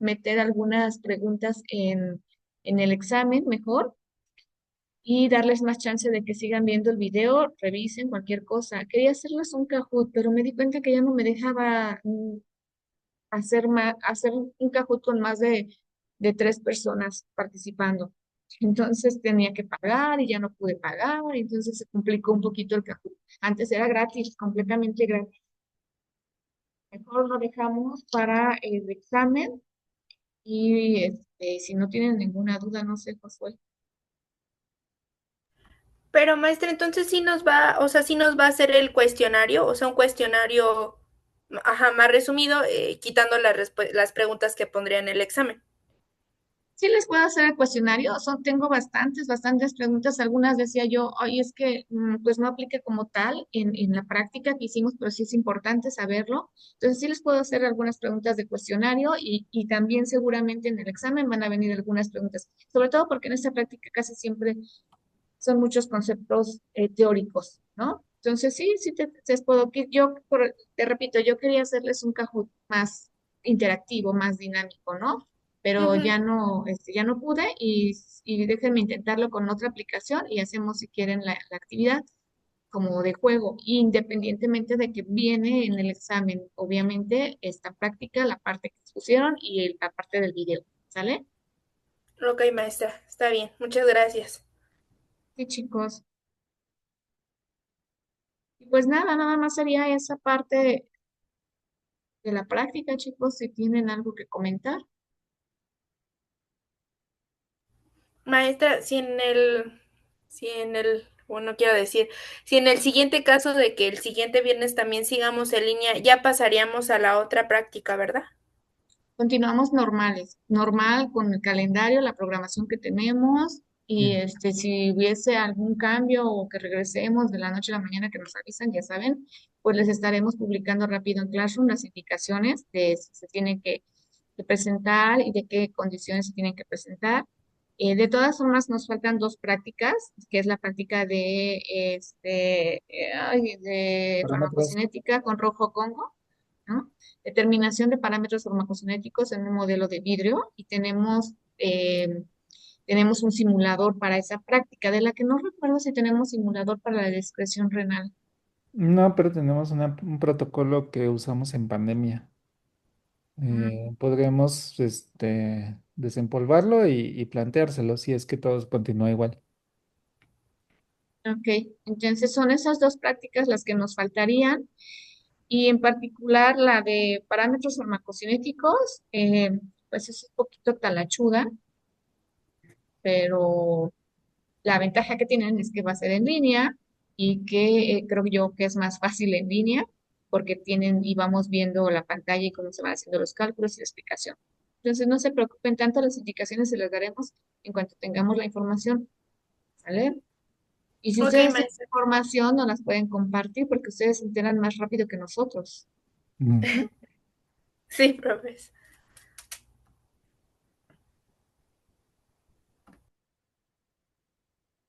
meter algunas preguntas en el examen mejor y darles más chance de que sigan viendo el video, revisen cualquier cosa. Quería hacerles un Kahoot, pero me di cuenta que ya no me dejaba hacer un Kahoot con más de 3 personas participando. Entonces tenía que pagar y ya no pude pagar, y entonces se complicó un poquito el Kahoot. Antes era gratis, completamente gratis. Mejor lo dejamos para el examen y si no tienen ninguna duda, no sé, Josué. Pero maestra, entonces sí nos va, o sea, sí nos va a hacer el cuestionario, o sea, un cuestionario, ajá, más resumido, quitando las preguntas que pondría en el examen. Sí les puedo hacer el cuestionario, tengo bastantes preguntas, algunas decía yo, ay, es que pues no aplica como tal en la práctica que hicimos, pero sí es importante saberlo. Entonces sí les puedo hacer algunas preguntas de cuestionario y también seguramente en el examen van a venir algunas preguntas, sobre todo porque en esta práctica casi siempre son muchos conceptos teóricos, ¿no? Entonces sí te puedo, te repito, yo quería hacerles un Kahoot más interactivo, más dinámico, ¿no? Pero Ujú. ya no pude y déjenme intentarlo con otra aplicación y hacemos si quieren la actividad como de juego, independientemente de que viene en el examen, obviamente, esta práctica, la parte que pusieron y la parte del video, ¿sale? Ok, maestra, está bien, muchas gracias. Sí, chicos. Y pues nada más sería esa parte de la práctica, chicos, si tienen algo que comentar. Maestra, bueno, quiero decir, si en el siguiente caso de que el siguiente viernes también sigamos en línea, ya pasaríamos a la otra práctica, ¿verdad? Continuamos normal con el calendario, la programación que tenemos y Mm. si hubiese algún cambio o que regresemos de la noche a la mañana que nos avisan, ya saben, pues les estaremos publicando rápido en Classroom las indicaciones de si se tienen que presentar y de qué condiciones se tienen que presentar. De todas formas, nos faltan dos prácticas, que es la práctica de Parámetros. farmacocinética con rojo Congo, ¿no? Determinación de parámetros farmacocinéticos en un modelo de vidrio y tenemos un simulador para esa práctica, de la que no recuerdo si tenemos simulador para la discreción renal. No, pero tenemos un protocolo que usamos en pandemia. Mm, Podremos desempolvarlo y planteárselo si es que todo continúa igual. ok, entonces son esas dos prácticas las que nos faltarían y en particular la de parámetros farmacocinéticos, pues es un poquito talachuda, pero la ventaja que tienen es que va a ser en línea y que creo yo que es más fácil en línea porque tienen y vamos viendo la pantalla y cómo se van haciendo los cálculos y la explicación. Entonces no se preocupen tanto, las indicaciones se las daremos en cuanto tengamos la información, ¿sale? Y si Ok, ustedes tienen maestra. información, no las pueden compartir porque ustedes se enteran más rápido que nosotros. Mm. ¿Mm? Sí, profes.